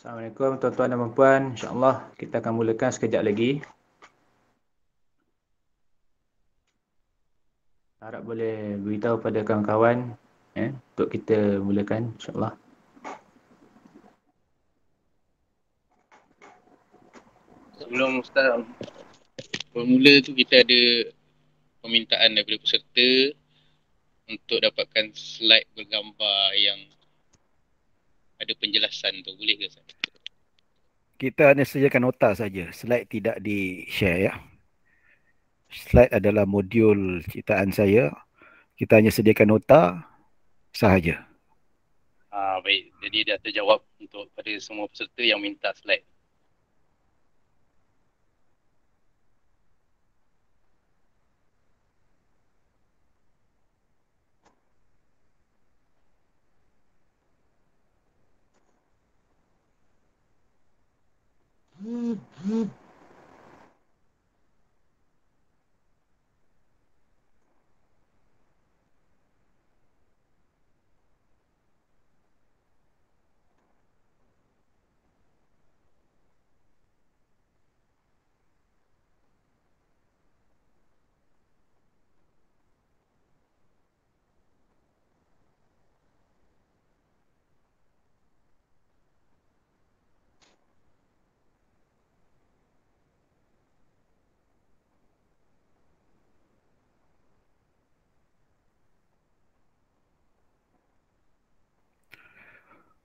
Assalamualaikum tuan-tuan dan puan-puan. InsyaAllah kita akan mulakan sekejap lagi. Harap boleh beritahu pada kawan-kawan untuk kita mulakan insyaAllah. Sebelum Ustaz bermula tu kita ada permintaan daripada peserta untuk dapatkan slide bergambar yang ada penjelasan tu. Boleh ke Ustaz? Kita hanya sediakan nota saja. Slide tidak di-share ya. Slide adalah modul ciptaan saya. Kita hanya sediakan nota sahaja. Baik. Jadi dah terjawab untuk pada semua peserta yang minta slide.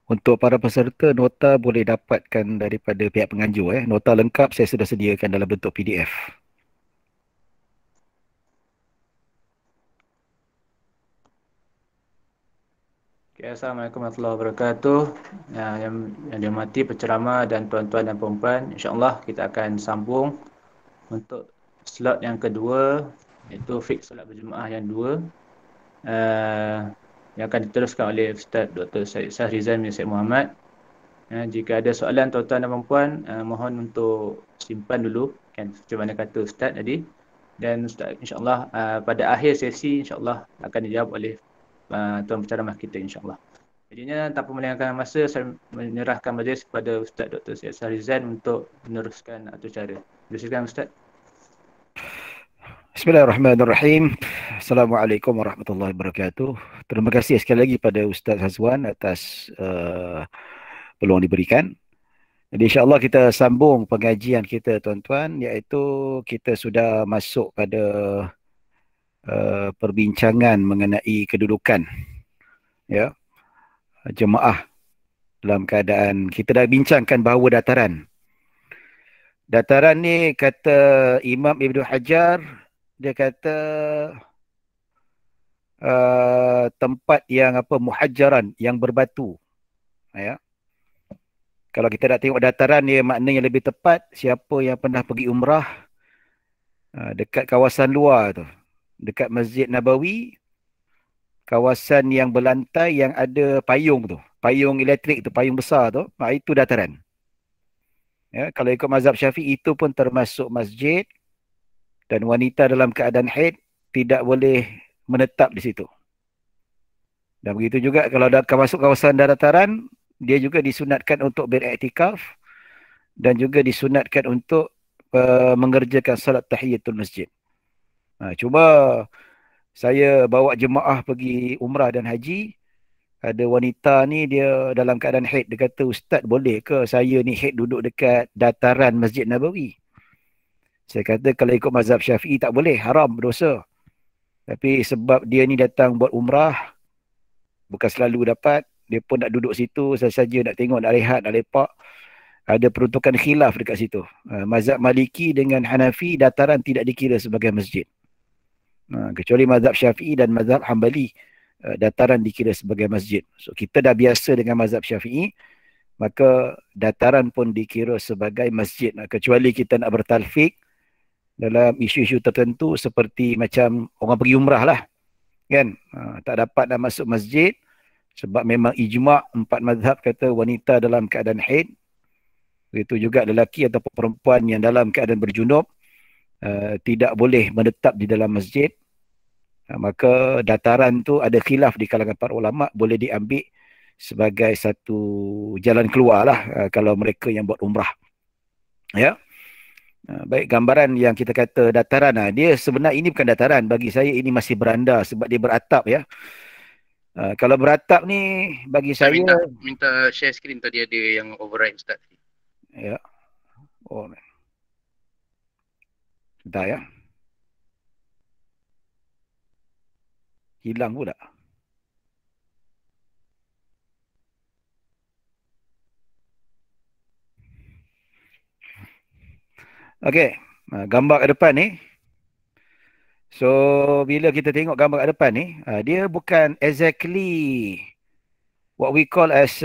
Untuk para peserta, nota boleh dapatkan daripada pihak penganjur. Nota lengkap saya sudah sediakan dalam bentuk PDF. Okay, Assalamualaikum warahmatullahi wabarakatuh. Yang dihormati penceramah dan tuan-tuan dan puan-puan, insyaAllah kita akan sambung untuk slot yang kedua, iaitu fiqh solat berjemaah yang dua, yang akan diteruskan oleh Ustaz Dr. Syed Sahrizan bin Syed Muhammad. Jika ada soalan tuan-tuan dan puan-puan, mohon untuk simpan dulu, kan, macam mana kata Ustaz tadi. Dan Ustaz insyaAllah pada akhir sesi insyaAllah akan dijawab oleh tuan penceramah kita insyaAllah. Jadinya tanpa melengahkan masa, saya menyerahkan majlis kepada Ustaz Dr. Syed Sahrizan untuk meneruskan acara. Silakan Ustaz. Bismillahirrahmanirrahim. Assalamualaikum warahmatullahi wabarakatuh. Terima kasih sekali lagi pada Ustaz Hazwan atas peluang diberikan. Jadi insyaAllah kita sambung pengajian kita tuan-tuan, iaitu kita sudah masuk pada perbincangan mengenai kedudukan ya jemaah dalam keadaan kita dah bincangkan bahawa dataran ni kata Imam Ibn Hajar, dia kata tempat yang muhajjaran, yang berbatu ya. Kalau kita nak tengok dataran dia, maknanya lebih tepat siapa yang pernah pergi umrah dekat kawasan luar tu, dekat Masjid Nabawi, kawasan yang berlantai yang ada payung tu, payung elektrik tu, payung besar tu, itu dataran. Ya, kalau ikut mazhab Syafi'i itu pun termasuk masjid, dan wanita dalam keadaan haid tidak boleh menetap di situ. Dan begitu juga kalau dah masuk kawasan dataran, dia juga disunatkan untuk beriktikaf dan juga disunatkan untuk mengerjakan salat tahiyatul masjid. Cuma saya bawa jemaah pergi umrah dan haji, ada wanita ni dia dalam keadaan haid. Dia kata, Ustaz boleh ke saya ni haid duduk dekat dataran Masjid Nabawi? Saya kata kalau ikut mazhab Syafi'i tak boleh, haram, berdosa. Tapi sebab dia ni datang buat umrah, bukan selalu dapat, dia pun nak duduk situ saja, nak tengok, nak rehat, nak lepak. Ada peruntukan khilaf dekat situ. Mazhab Maliki dengan Hanafi, dataran tidak dikira sebagai masjid. Kecuali mazhab Syafi'i dan mazhab Hambali, dataran dikira sebagai masjid. So kita dah biasa dengan mazhab Syafi'i, maka dataran pun dikira sebagai masjid. Kecuali kita nak bertalfik dalam isu-isu tertentu seperti macam orang pergi umrah lah, kan, tak dapat nak masuk masjid sebab memang ijma' 4 mazhab kata wanita dalam keadaan haid, begitu juga lelaki atau perempuan yang dalam keadaan berjunub tidak boleh menetap di dalam masjid. Maka dataran tu ada khilaf di kalangan para ulama', boleh diambil sebagai satu jalan keluar lah kalau mereka yang buat umrah. Ya. Baik, gambaran yang kita kata dataran, dia sebenarnya ini bukan dataran. Bagi saya ini masih beranda sebab dia beratap ya. Kalau beratap ni bagi Saya saya minta share screen tadi ada yang override Ustaz. ya. Oh. Sebentar ya. Hilang pula. Okey, gambar kat depan ni. So, bila kita tengok gambar kat depan ni, dia bukan exactly what we call as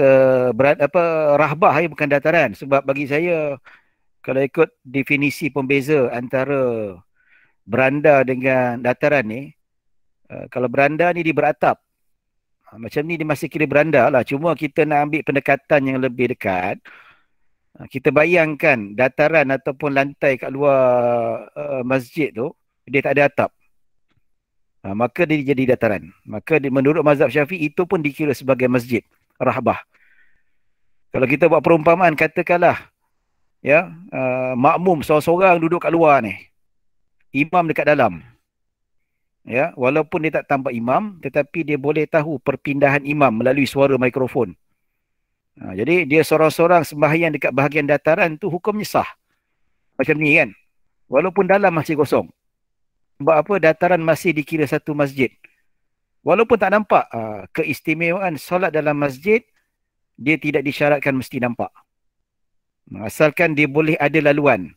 rahbah, bukan dataran. Sebab bagi saya, kalau ikut definisi pembeza antara beranda dengan dataran ni, kalau beranda ni dia beratap. Macam ni dia masih kira beranda lah. Cuma kita nak ambil pendekatan yang lebih dekat. Kita bayangkan dataran ataupun lantai kat luar masjid tu, dia tak ada atap. Maka dia jadi dataran. Maka menurut mazhab Syafi'i itu pun dikira sebagai masjid, rahbah. Kalau kita buat perumpamaan, katakanlah ya, makmum seorang-seorang duduk kat luar ni. Imam dekat dalam. Ya, walaupun dia tak tampak imam, tetapi dia boleh tahu perpindahan imam melalui suara mikrofon. Jadi dia seorang-seorang sembahyang dekat bahagian dataran tu hukumnya sah. Macam ni kan. Walaupun dalam masih kosong. Sebab apa? Dataran masih dikira satu masjid. Walaupun tak nampak, keistimewaan solat dalam masjid, dia tidak disyaratkan mesti nampak. Asalkan dia boleh ada laluan.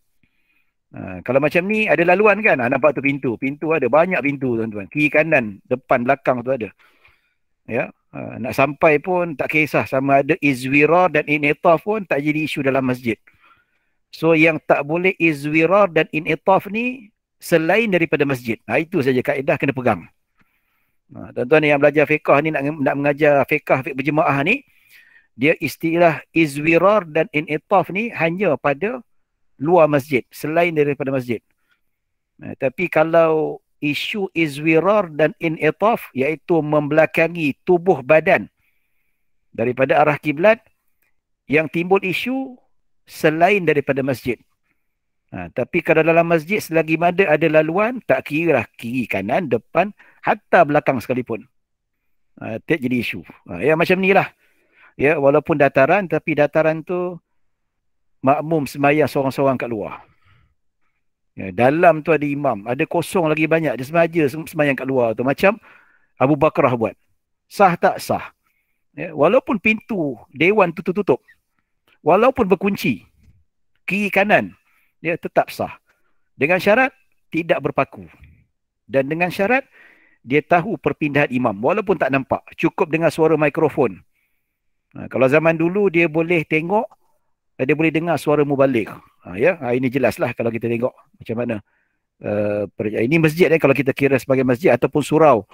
Kalau macam ni ada laluan kan, nampak tu pintu. Pintu ada, banyak pintu tuan-tuan. Kiri kanan, depan, belakang tu ada. Ya, nak sampai pun tak kisah, sama ada izwirar dan initaf pun tak jadi isu dalam masjid. So yang tak boleh izwirar dan initaf ni selain daripada masjid. Itu saja kaedah kena pegang. Tuan-tuan yang belajar fiqh ni, nak mengajar fiqh berjemaah ni, dia istilah izwirar dan initaf ni hanya pada luar masjid, selain daripada masjid. Tapi kalau isu izwirar dan initaf, iaitu membelakangi tubuh badan daripada arah kiblat, yang timbul isu selain daripada masjid. Tapi kalau dalam masjid, selagi mana ada laluan, tak kira lah kiri, kanan, depan, hatta belakang sekalipun. Tak jadi isu. Ya macam ni lah. Ya, walaupun dataran, tapi dataran tu makmum sembahyang seorang-seorang kat luar. Ya, dalam tu ada imam, ada kosong lagi banyak, dia sengaja sembahyang kat luar tu, macam Abu Bakrah buat. Sah tak sah? Ya, walaupun pintu dewan tu tutup, walaupun berkunci kiri kanan, dia tetap sah. Dengan syarat tidak berpaku. Dan dengan syarat dia tahu perpindahan imam, walaupun tak nampak, cukup dengan suara mikrofon. Kalau zaman dulu dia boleh tengok, dia boleh dengar suara mubalik. Ya, ini jelaslah kalau kita tengok macam mana. Ini masjid kalau kita kira sebagai masjid ataupun surau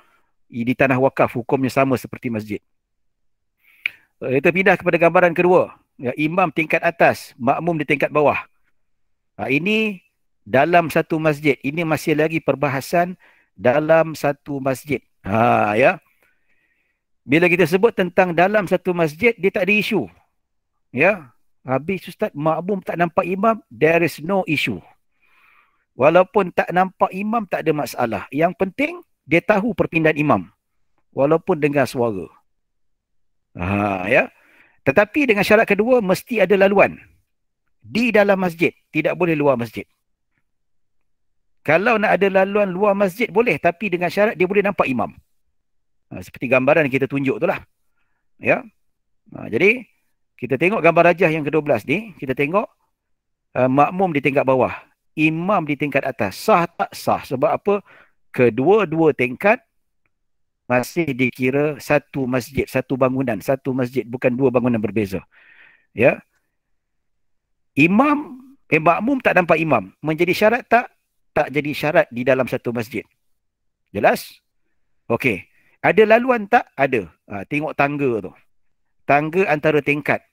di tanah wakaf, hukumnya sama seperti masjid. Kita pindah kepada gambaran kedua. Ya, imam tingkat atas, makmum di tingkat bawah. Ini dalam satu masjid. Ini masih lagi perbahasan dalam satu masjid. Ya. Bila kita sebut tentang dalam satu masjid, dia tak ada isu. Ya. Habis Ustaz, makmum tak nampak imam, there is no issue. Walaupun tak nampak imam, tak ada masalah. Yang penting, dia tahu perpindahan imam. Walaupun dengar suara. Ya. Tetapi dengan syarat kedua, mesti ada laluan. Di dalam masjid, tidak boleh luar masjid. Kalau nak ada laluan luar masjid, boleh. Tapi dengan syarat, dia boleh nampak imam. Seperti gambaran yang kita tunjuk tu lah. Ya. Jadi, kita tengok gambar rajah yang ke-12 ni, kita tengok makmum di tingkat bawah, imam di tingkat atas. Sah tak sah? Sebab apa? Kedua-dua tingkat masih dikira satu masjid, satu bangunan, satu masjid, bukan dua bangunan berbeza. Ya. Makmum tak nampak imam. Menjadi syarat tak? Tak jadi syarat di dalam satu masjid. Jelas? Okey. Ada laluan tak? Ada. Tengok tangga tu. Tangga antara tingkat.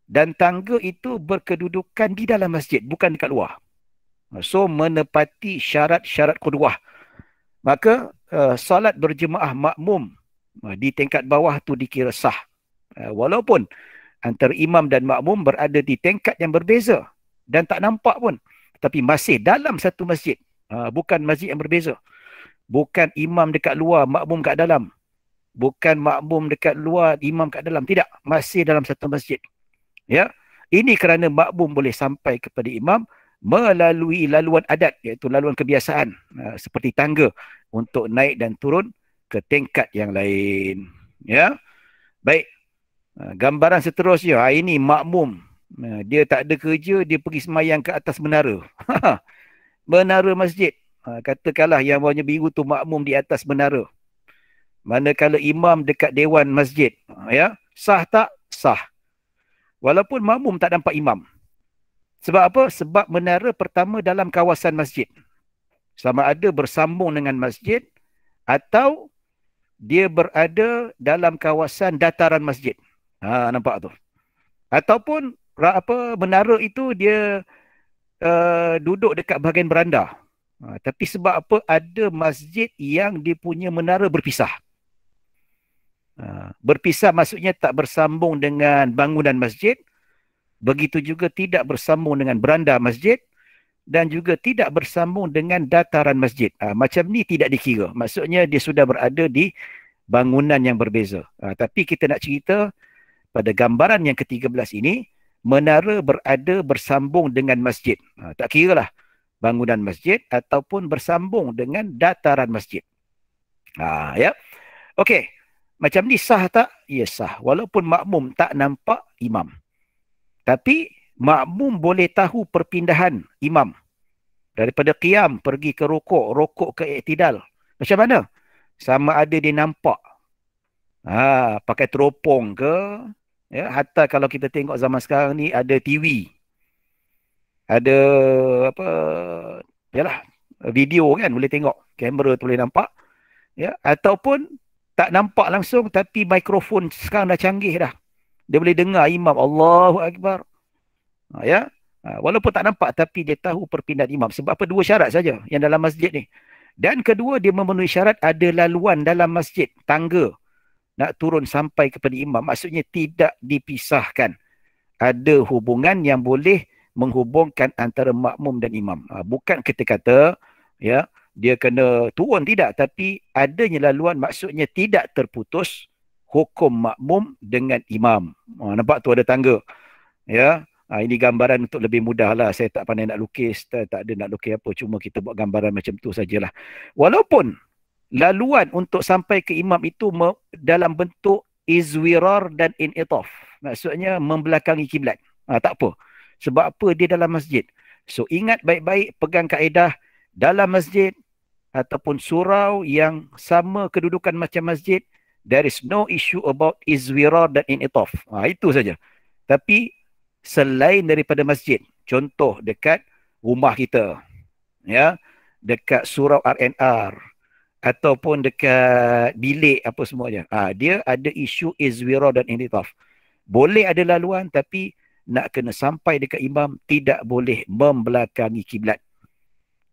Dan tangga itu berkedudukan di dalam masjid, bukan dekat luar. So, menepati syarat-syarat qudwah. Maka, solat berjemaah makmum di tingkat bawah tu dikira sah. Walaupun antara imam dan makmum berada di tingkat yang berbeza dan tak nampak pun, tapi masih dalam satu masjid. Bukan masjid yang berbeza. Bukan imam dekat luar, makmum kat dalam. Bukan makmum dekat luar, imam kat dalam. Tidak, masih dalam satu masjid. Ya, ini kerana makmum boleh sampai kepada imam melalui laluan adat, iaitu laluan kebiasaan, seperti tangga untuk naik dan turun ke tingkat yang lain. Ya, baik. Gambaran seterusnya, ini makmum. Dia tak ada kerja, dia pergi semayang ke atas menara. Menara masjid. Katakanlah yang warna biru tu makmum di atas menara. Manakala imam dekat dewan masjid. Ya, sah tak? Sah. Walaupun makmum tak nampak imam. Sebab apa? Sebab menara pertama dalam kawasan masjid. Sama ada bersambung dengan masjid atau dia berada dalam kawasan dataran masjid. Nampak tu. Ataupun menara itu dia duduk dekat bahagian beranda. Tapi sebab apa? Ada masjid yang dia punya menara berpisah. Berpisah maksudnya tak bersambung dengan bangunan masjid. Begitu juga tidak bersambung dengan beranda masjid. Dan juga tidak bersambung dengan dataran masjid. Macam ni tidak dikira. Maksudnya dia sudah berada di bangunan yang berbeza. Tapi kita nak cerita pada gambaran yang ke-13 ini, menara berada bersambung dengan masjid. Tak kira lah bangunan masjid ataupun bersambung dengan dataran masjid. Ya. Okey. Macam ni sah tak? Ya sah. Walaupun makmum tak nampak imam. Tapi makmum boleh tahu perpindahan imam. Daripada qiyam pergi ke rukuk, rukuk ke i'tidal. Macam mana? Sama ada dia nampak. Pakai teropong ke? Ya, hatta kalau kita tengok zaman sekarang ni ada TV. Ada yalah, video kan boleh tengok. Kamera tu boleh nampak. Ya, ataupun tak nampak langsung tapi mikrofon sekarang dah canggih dah. Dia boleh dengar imam Allahu Akbar. Ya. Walaupun tak nampak tapi dia tahu perpindahan imam. Sebab apa? Dua syarat saja yang dalam masjid ni. Dan kedua, dia memenuhi syarat ada laluan dalam masjid, tangga nak turun sampai kepada imam. Maksudnya tidak dipisahkan. Ada hubungan yang boleh menghubungkan antara makmum dan imam. Bukan kita kata ya, dia kena turun, tidak. Tapi adanya laluan maksudnya tidak terputus hukum makmum dengan imam. Nampak tu ada tangga. Ya. Ini gambaran untuk lebih mudah lah. Saya tak pandai nak lukis. Tak ada nak lukis apa. Cuma kita buat gambaran macam tu sajalah. Walaupun laluan untuk sampai ke imam itu dalam bentuk izwirar dan in'itaf. Maksudnya membelakangi kiblat. Tak apa. Sebab apa? Dia dalam masjid. So ingat baik-baik, pegang kaedah dalam masjid ataupun surau yang sama kedudukan macam masjid, there is no issue about izwirar dan in'itaf. Itu saja. Tapi selain daripada masjid, contoh dekat rumah kita, ya, dekat surau RNR, ataupun dekat bilik apa semuanya. Dia ada isu izwira dan initaf. Boleh ada laluan tapi nak kena sampai dekat imam, tidak boleh membelakangi kiblat.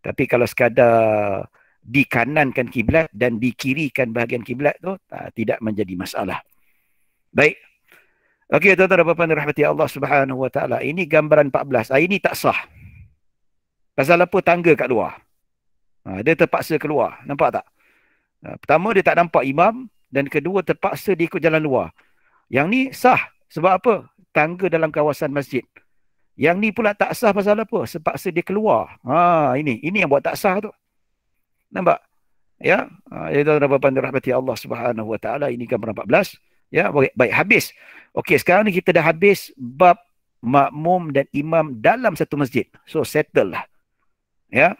Tapi kalau sekadar dikanankan kiblat dan dikirikan bahagian kiblat tu, tidak menjadi masalah. Baik. Okey, tuan-tuan dan puan-puan dirahmati Allah Subhanahu Wa Taala. Ini gambaran 14. Ini tak sah. Pasal apa? Tangga kat luar. Dia terpaksa keluar. Nampak tak? Pertama, dia tak nampak imam. Dan kedua, terpaksa dia ikut jalan luar. Yang ni sah. Sebab apa? Tangga dalam kawasan masjid. Yang ni pula tak sah pasal apa? Terpaksa dia keluar. Ini yang buat tak sah tu. Nampak? Ya. Tuan-tuan dan puan-puan dirahmati Allah Subhanahu Wa Taala. Ini gambaran 14. Ya, baik, habis. Okey, sekarang ni kita dah habis bab makmum dan imam dalam satu masjid. So, settle lah. Ya.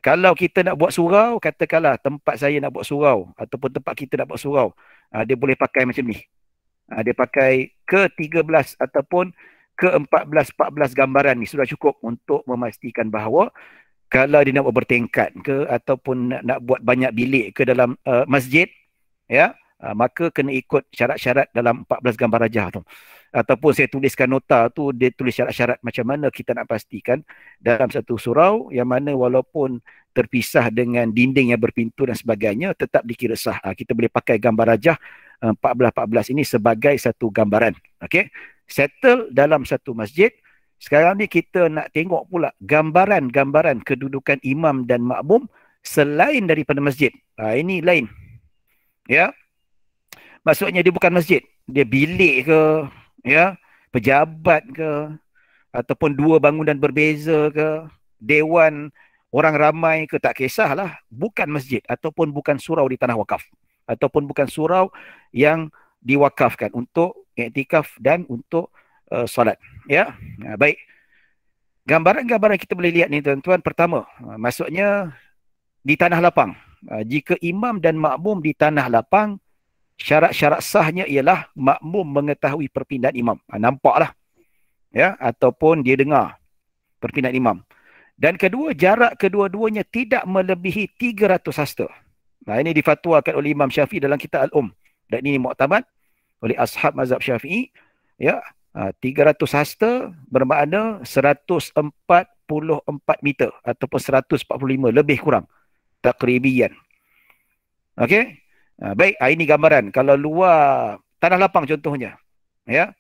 Kalau kita nak buat surau, katakanlah tempat saya nak buat surau ataupun tempat kita nak buat surau, dia boleh pakai macam ni. Dia pakai ke-13 ataupun ke-14 gambaran ni sudah cukup untuk memastikan bahawa kalau dia nak buat bertingkat ke ataupun nak buat banyak bilik ke dalam masjid, ya, maka kena ikut syarat-syarat dalam 14 gambar rajah tu. Ataupun saya tuliskan nota tu, dia tulis syarat-syarat macam mana kita nak pastikan dalam satu surau yang mana walaupun terpisah dengan dinding yang berpintu dan sebagainya, tetap dikira sah. Kita boleh pakai gambar rajah 14-14 ini sebagai satu gambaran. Okey. Settle dalam satu masjid. Sekarang ni kita nak tengok pula gambaran-gambaran kedudukan imam dan makmum selain daripada masjid. Ini lain. Ya. Maksudnya dia bukan masjid. Dia bilik ke, ya, pejabat ke, ataupun dua bangunan berbeza ke, dewan orang ramai ke, tak kisahlah. Bukan masjid ataupun bukan surau di tanah wakaf. Ataupun bukan surau yang diwakafkan untuk iktikaf dan untuk solat. Ya, baik. Gambaran-gambaran kita boleh lihat ni tuan-tuan. Pertama, maksudnya di tanah lapang. Jika imam dan makmum di tanah lapang, syarat-syarat sahnya ialah makmum mengetahui perpindahan imam. Nampaklah. Ya, ataupun dia dengar perpindahan imam. Dan kedua, jarak kedua-duanya tidak melebihi 300 hasta. Ini difatwakan oleh Imam Syafi'i dalam kitab Al-Um. Dan ini muktamad oleh ashab mazhab Syafi'i. Ya, 300 hasta bermakna 144 meter ataupun 145 lebih kurang. Takribian. Okey. Baik, ini gambaran. Kalau luar tanah lapang contohnya. Ya.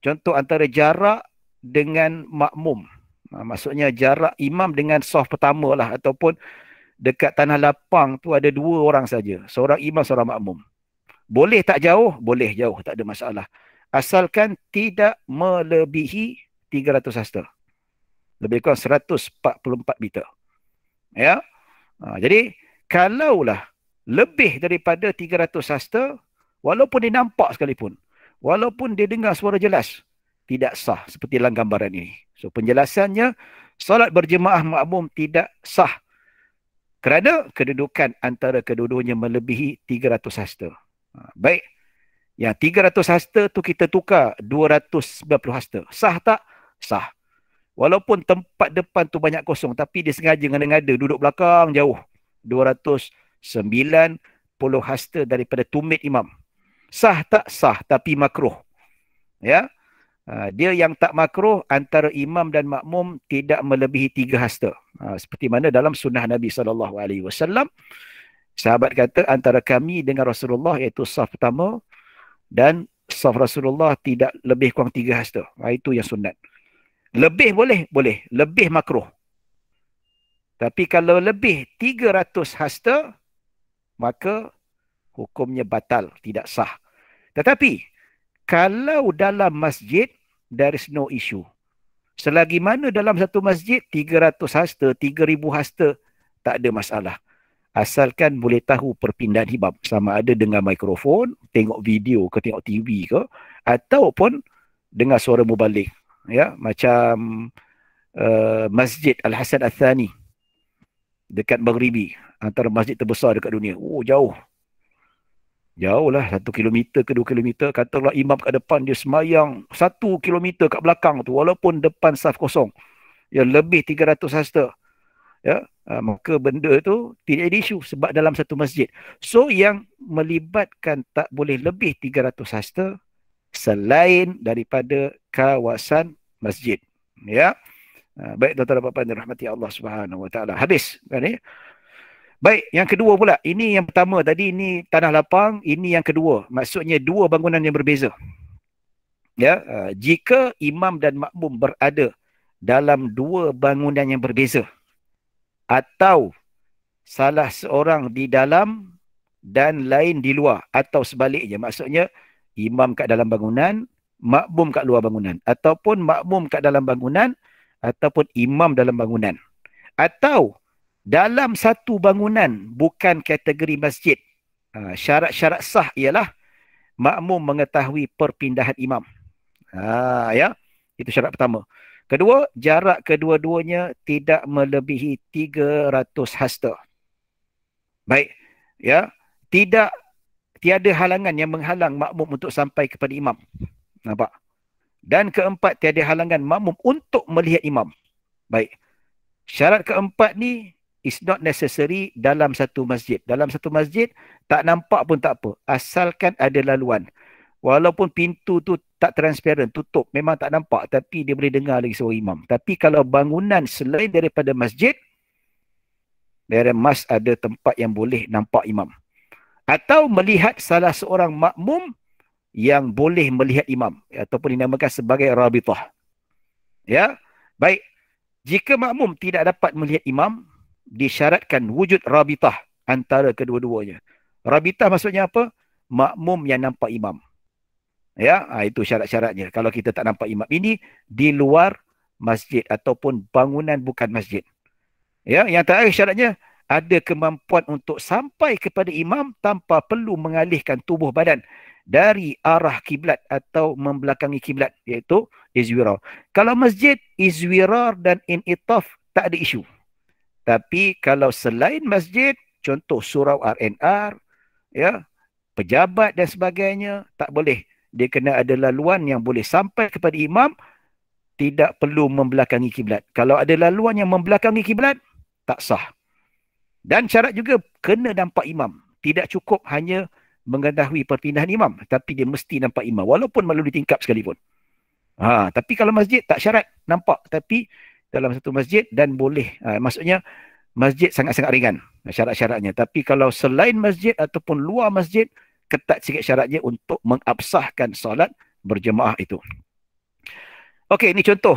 Contoh antara jarak dengan makmum. Maksudnya jarak imam dengan saf pertama lah, ataupun dekat tanah lapang tu ada dua orang saja. Seorang imam, seorang makmum. Boleh tak jauh? Boleh jauh. Tak ada masalah. Asalkan tidak melebihi 300 hasta. Lebih kurang 144 meter. Ya. Jadi, kalaulah lebih daripada 300 hasta, walaupun dia nampak sekalipun, walaupun dia dengar suara jelas, tidak sah seperti dalam gambaran ini. So, penjelasannya, solat berjemaah makmum tidak sah kerana kedudukan antara kedua-duanya melebihi 300 hasta. Baik. Yang 300 hasta tu kita tukar 290 hasta. Sah tak? Sah. Walaupun tempat depan tu banyak kosong, tapi dia sengaja ngada-ngada duduk belakang jauh. 290 hasta daripada tumit imam. Sah tak? Sah, tapi makruh. Ya. Dia yang tak makruh antara imam dan makmum tidak melebihi 3 hasta. Seperti mana dalam sunnah Nabi SAW. Sahabat kata antara kami dengan Rasulullah iaitu saf pertama dan saf Rasulullah tidak lebih kurang 3 hasta. Itu yang sunat. Lebih boleh? Boleh. Lebih makruh. Tapi kalau lebih 300 hasta, maka hukumnya batal, tidak sah. Tetapi kalau dalam masjid, there is no issue. Selagi mana dalam satu masjid, 300 hasta, 3,000 hasta, tak ada masalah. Asalkan boleh tahu perpindahan imam. Sama ada dengan mikrofon, tengok video ke, tengok TV ke, ataupun dengar suara mubalik. Ya, macam Masjid Al-Hasan Al-Thani dekat Maghribi. Antara masjid terbesar dekat dunia. Oh, jauh. Jauh lah, 1 kilometer ke 2 kilometer. Katalah imam kat depan, dia semayang 1 kilometer kat belakang tu, walaupun depan saf kosong. Ya, lebih 300 hasta. Ya, maka benda tu tidak ada isu sebab dalam satu masjid. So, yang melibatkan tak boleh lebih 300 hasta selain daripada kawasan masjid. Ya. Baik, tuan-tuan dan puan-puan dirahmati Allah Subhanahu Wa Taala. Habis kan ya? Baik, yang kedua pula. Ini yang pertama tadi, ini tanah lapang. Ini yang kedua. Maksudnya dua bangunan yang berbeza. Ya, jika imam dan makmum berada dalam dua bangunan yang berbeza, atau salah seorang di dalam dan lain di luar, atau sebaliknya. Maksudnya imam kat dalam bangunan, makmum kat luar bangunan, ataupun makmum kat dalam bangunan, ataupun imam dalam bangunan, atau dalam satu bangunan bukan kategori masjid. Syarat-syarat sah ialah makmum mengetahui perpindahan imam. Ya, itu syarat pertama. Kedua, jarak kedua-duanya tidak melebihi 300 hasta. Baik, ya. Tiada halangan yang menghalang makmum untuk sampai kepada imam. Nampak? Dan keempat, tiada halangan makmum untuk melihat imam. Baik. Syarat keempat ni is not necessary dalam satu masjid. Dalam satu masjid, tak nampak pun tak apa. Asalkan ada laluan. Walaupun pintu tu tak transparent, tutup, memang tak nampak, tapi dia boleh dengar lagi suara imam. Tapi kalau bangunan selain daripada masjid, there must ada tempat yang boleh nampak imam. Atau melihat salah seorang makmum yang boleh melihat imam ataupun dinamakan sebagai rabithah. Ya. Baik. Jika makmum tidak dapat melihat imam, disyaratkan wujud rabithah antara kedua-duanya. Rabithah maksudnya apa? Makmum yang nampak imam. Ya, itu syarat-syaratnya. Kalau kita tak nampak imam ini di luar masjid ataupun bangunan bukan masjid. Ya, yang terakhir syaratnya ada kemampuan untuk sampai kepada imam tanpa perlu mengalihkan tubuh badan dari arah kiblat atau membelakangi kiblat, iaitu izwirar. Kalau masjid, izwirar dan initaf tak ada isu. Tapi kalau selain masjid, contoh surau RNR, ya, pejabat dan sebagainya, tak boleh. Dia kena ada laluan yang boleh sampai kepada imam, tidak perlu membelakangi kiblat. Kalau ada laluan yang membelakangi kiblat, tak sah. Dan syarat juga kena nampak imam. Tidak cukup hanya mengetahui perpindahan imam, tapi dia mesti nampak imam walaupun melalui tingkap sekalipun. Tapi kalau masjid tak syarat nampak, tapi dalam satu masjid dan boleh. Maksudnya masjid sangat-sangat ringan syarat-syaratnya. Tapi kalau selain masjid ataupun luar masjid, ketat sikit syaratnya untuk mengabsahkan solat berjemaah itu. Okey, ini contoh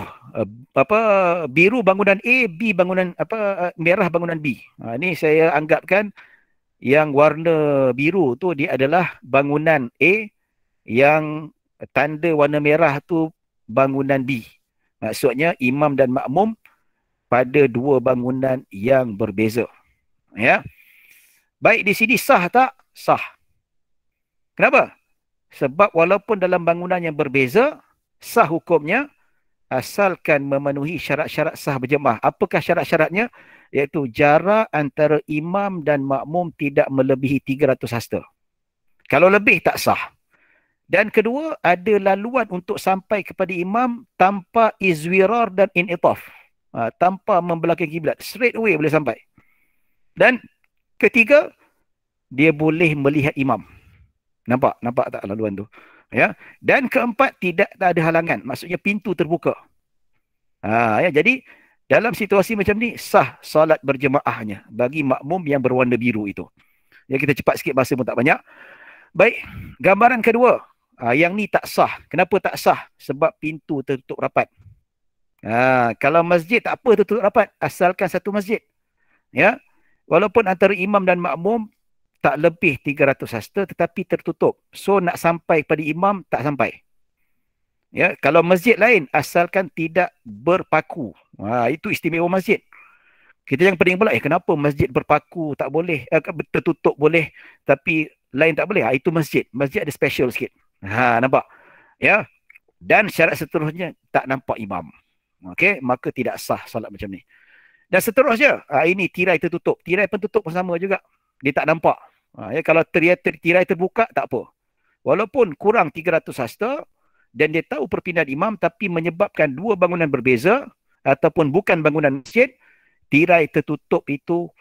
biru bangunan A, B bangunan merah bangunan B. Ini saya anggapkan yang warna biru tu dia adalah bangunan A, yang tanda warna merah tu bangunan B. Maksudnya imam dan makmum pada dua bangunan yang berbeza. Ya. Baik, di sini sah tak? Sah. Kenapa? Sebab walaupun dalam bangunan yang berbeza, sah hukumnya asalkan memenuhi syarat-syarat sah berjemaah. Apakah syarat-syaratnya? Iaitu jarak antara imam dan makmum tidak melebihi 300 hasta. Kalau lebih tak sah. Dan kedua, ada laluan untuk sampai kepada imam tanpa izwirar dan initaf. Tanpa membelakangi kiblat. Straight away boleh sampai. Dan ketiga, dia boleh melihat imam. Nampak tak laluan tu? Ya. Dan keempat, tak ada halangan. Maksudnya pintu terbuka. Ya, jadi dalam situasi macam ni, sah solat berjemaahnya bagi makmum yang berwarna biru itu. Ya, kita cepat sikit, masa pun tak banyak. Baik, gambaran kedua. Yang ni tak sah. Kenapa tak sah? Sebab pintu tertutup rapat. Kalau masjid tak apa tertutup rapat, asalkan satu masjid. Ya. Walaupun antara imam dan makmum tak lebih 300 hasta tetapi tertutup. So nak sampai pada imam tak sampai. Ya, kalau masjid lain asalkan tidak berpaku. Itu istimewa masjid. Kita yang pening pula, kenapa masjid berpaku tak boleh, tertutup boleh tapi lain tak boleh? Itu masjid. Masjid ada special sikit. Nampak? Ya. Dan syarat seterusnya tak nampak imam. Okey, maka tidak sah solat macam ni. Dan seterusnya, ini tirai tertutup. Tirai pentutup pun sama juga. Dia tak nampak. Ya, kalau tirai terbuka, tak apa. Walaupun kurang 300 hasta dan dia tahu perpindahan imam tapi menyebabkan dua bangunan berbeza ataupun bukan bangunan masjid, tirai tertutup itu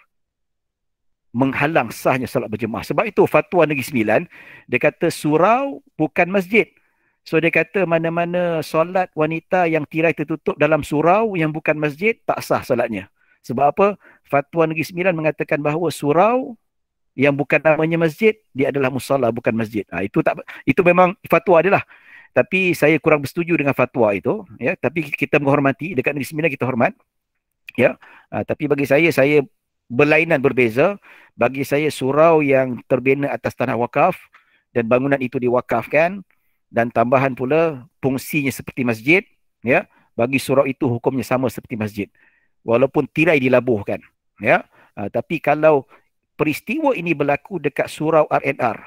menghalang sahnya solat berjemaah. Sebab itu fatwa Negeri Sembilan, dia kata surau bukan masjid. So dia kata mana-mana solat wanita yang tirai tertutup dalam surau yang bukan masjid, tak sah solatnya. Sebab apa? Fatwa Negeri Sembilan mengatakan bahawa surau yang bukan namanya masjid, dia adalah musalla bukan masjid. Itu memang fatwa dia lah. Tapi saya kurang bersetuju dengan fatwa itu. Ya, tapi kita menghormati, dekat Negeri Sembilan kita hormat. Ya, tapi bagi saya berlainan berbeza. Bagi saya surau yang terbina atas tanah wakaf dan bangunan itu diwakafkan dan tambahan pula fungsinya seperti masjid, ya, bagi surau itu hukumnya sama seperti masjid. Walaupun tirai dilabuhkan, ya. Tapi kalau peristiwa ini berlaku dekat surau RNR,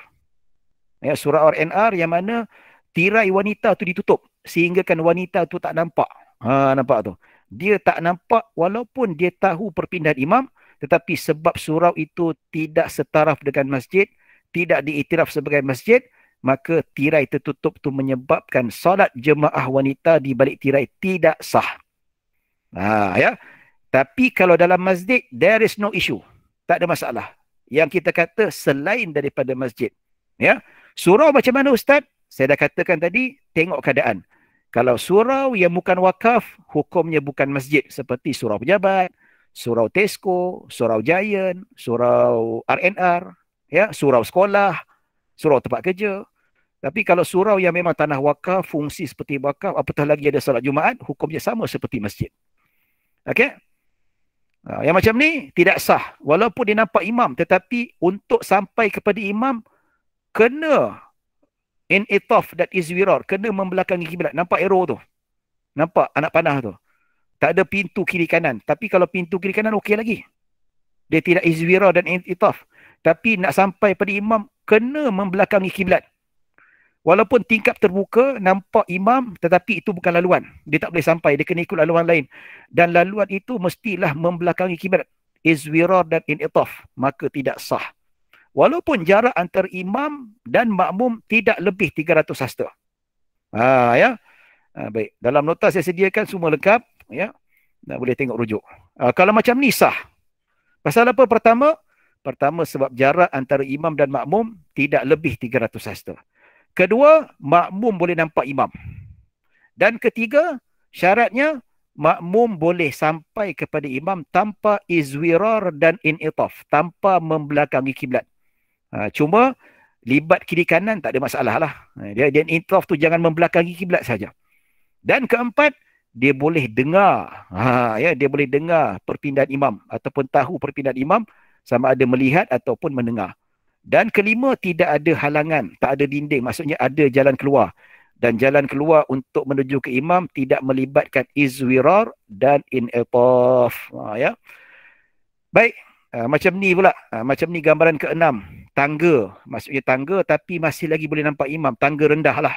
ya, surau RNR yang mana tirai wanita tu ditutup sehingga kan wanita tu tak nampak. Nampak tu. Dia tak nampak walaupun dia tahu perpindahan imam, tetapi sebab surau itu tidak setaraf dengan masjid, tidak diiktiraf sebagai masjid, maka tirai tertutup tu menyebabkan solat jemaah wanita di balik tirai tidak sah. Ya. Tapi kalau dalam masjid, there is no issue. Tak ada masalah. Yang kita kata selain daripada masjid. Ya. Surau macam mana Ustaz? Saya dah katakan tadi, tengok keadaan. Kalau surau yang bukan wakaf, hukumnya bukan masjid. Seperti surau pejabat, surau Tesco, surau Giant, surau RNR. Ya, surau sekolah, surau tempat kerja. Tapi kalau surau yang memang tanah wakaf, fungsi seperti wakaf, apatah lagi ada solat Jumaat, hukumnya sama seperti masjid. Okey? Yang macam ni tidak sah. Walaupun dia nampak imam, tetapi untuk sampai kepada imam, kena in'itaf dan izwirar, kena membelakangi kiblat. Nampak arrow tu? Nampak anak panah tu? Tak ada pintu kiri kanan. Tapi kalau pintu kiri kanan okey lagi. Dia tidak izwirar dan in'itaf. Tapi nak sampai pada imam, kena membelakangi kiblat. Walaupun tingkap terbuka, nampak imam, tetapi itu bukan laluan. Dia tak boleh sampai, dia kena ikut laluan lain. Dan laluan itu mestilah membelakangi kiblat. Izwirar dan in'itaf. Maka tidak sah. Walaupun jarak antara imam dan makmum tidak lebih 300 hasta. Ya. Baik. Dalam nota saya sediakan semua lengkap. Ya. Boleh tengok rujuk. Kalau macam ni sah. Pasal apa pertama? Pertama sebab jarak antara imam dan makmum tidak lebih 300 hasta. Kedua, makmum boleh nampak imam. Dan ketiga, syaratnya makmum boleh sampai kepada imam tanpa izwirar dan in'itaf, tanpa membelakangi kiblat. Cuma libat kiri kanan tak ada masalah lah. Dia in'itaf tu jangan membelakangi kiblat saja. Dan keempat, dia boleh dengar. Dia boleh dengar perpindahan imam ataupun tahu perpindahan imam sama ada melihat ataupun mendengar. Dan kelima, tidak ada halangan, tak ada dinding. Maksudnya ada jalan keluar. Dan jalan keluar untuk menuju ke imam tidak melibatkan izwirar dan in'itaf. Ya. Baik, macam ni pula. Macam ni gambaran keenam. Tangga. Maksudnya tangga tapi masih lagi boleh nampak imam. Tangga rendah lah.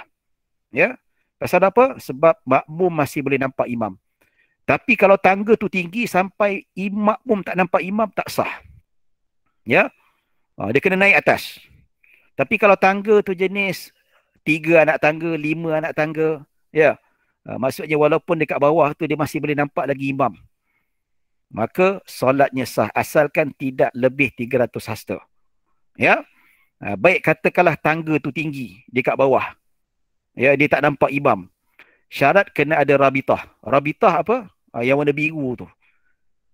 Ya. Pasal apa? Sebab makmum masih boleh nampak imam. Tapi kalau tangga tu tinggi sampai makmum tak nampak imam, tak sah. Ya. Dia kena naik atas. Tapi kalau tangga tu jenis 3 anak tangga, 5 anak tangga, ya. Maksudnya walaupun dekat bawah tu dia masih boleh nampak lagi imam. Maka solatnya sah asalkan tidak lebih 300 hasta. Ya. Baik katakanlah tangga tu tinggi dekat bawah. Ya, dia tak nampak imam. Syarat kena ada rabitah. Rabitah apa? Yang warna biru tu.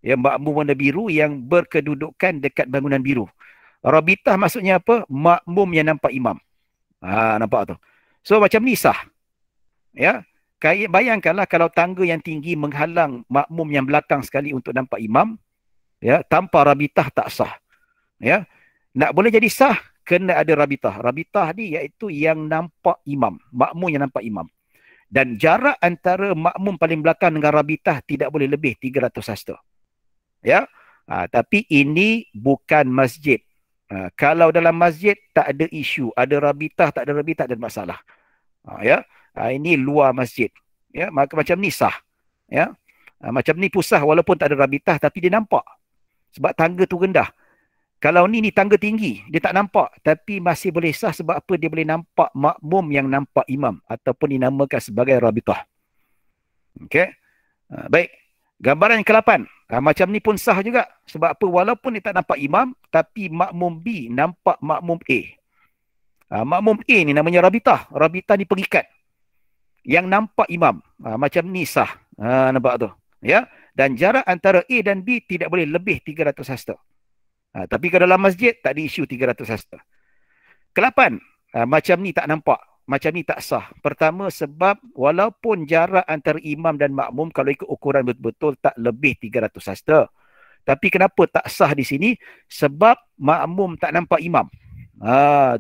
Ya, makmum warna biru yang berkedudukan dekat bangunan biru. Rabitah maksudnya apa? Makmum yang nampak imam. Nampak tu. So macam ni sah. Ya. Bayangkanlah kalau tangga yang tinggi menghalang makmum yang belakang sekali untuk nampak imam, ya, tanpa rabitah tak sah. Ya. Nak boleh jadi sah, kena ada rabitah. Rabitah ni iaitu yang nampak imam, makmum yang nampak imam. Dan jarak antara makmum paling belakang dengan rabitah tidak boleh lebih 300 hasta. Ya. Tapi ini bukan masjid. Kalau dalam masjid tak ada isu, ada rabitah, tak ada rabitah, tak ada masalah. Ya. Ini luar masjid. Ya, maka macam ni sah. Ya. Macam ni pusah walaupun tak ada rabitah tapi dia nampak. Sebab tangga tu rendah. Kalau ni tangga tinggi, dia tak nampak tapi masih boleh sah sebab apa? Dia boleh nampak makmum yang nampak imam ataupun dinamakan sebagai rabitah. Okey. Baik. Gambaran yang ke-8. Macam ni pun sah juga. Sebab apa? Walaupun dia tak nampak imam, tapi makmum B nampak makmum A. Makmum A ni namanya rabitah. Rabitah ni pengikat. Yang nampak imam. Macam ni sah. Nampak tu. Ya. Dan jarak antara A dan B tidak boleh lebih 300 hasta. Tapi kalau dalam masjid, tak ada isu 300 hasta. Ke-8. Macam ni tak nampak. Macam ni tak sah. Pertama sebab walaupun jarak antara imam dan makmum kalau ikut ukuran betul-betul tak lebih 300 hasta. Tapi kenapa tak sah di sini? Sebab makmum tak nampak imam.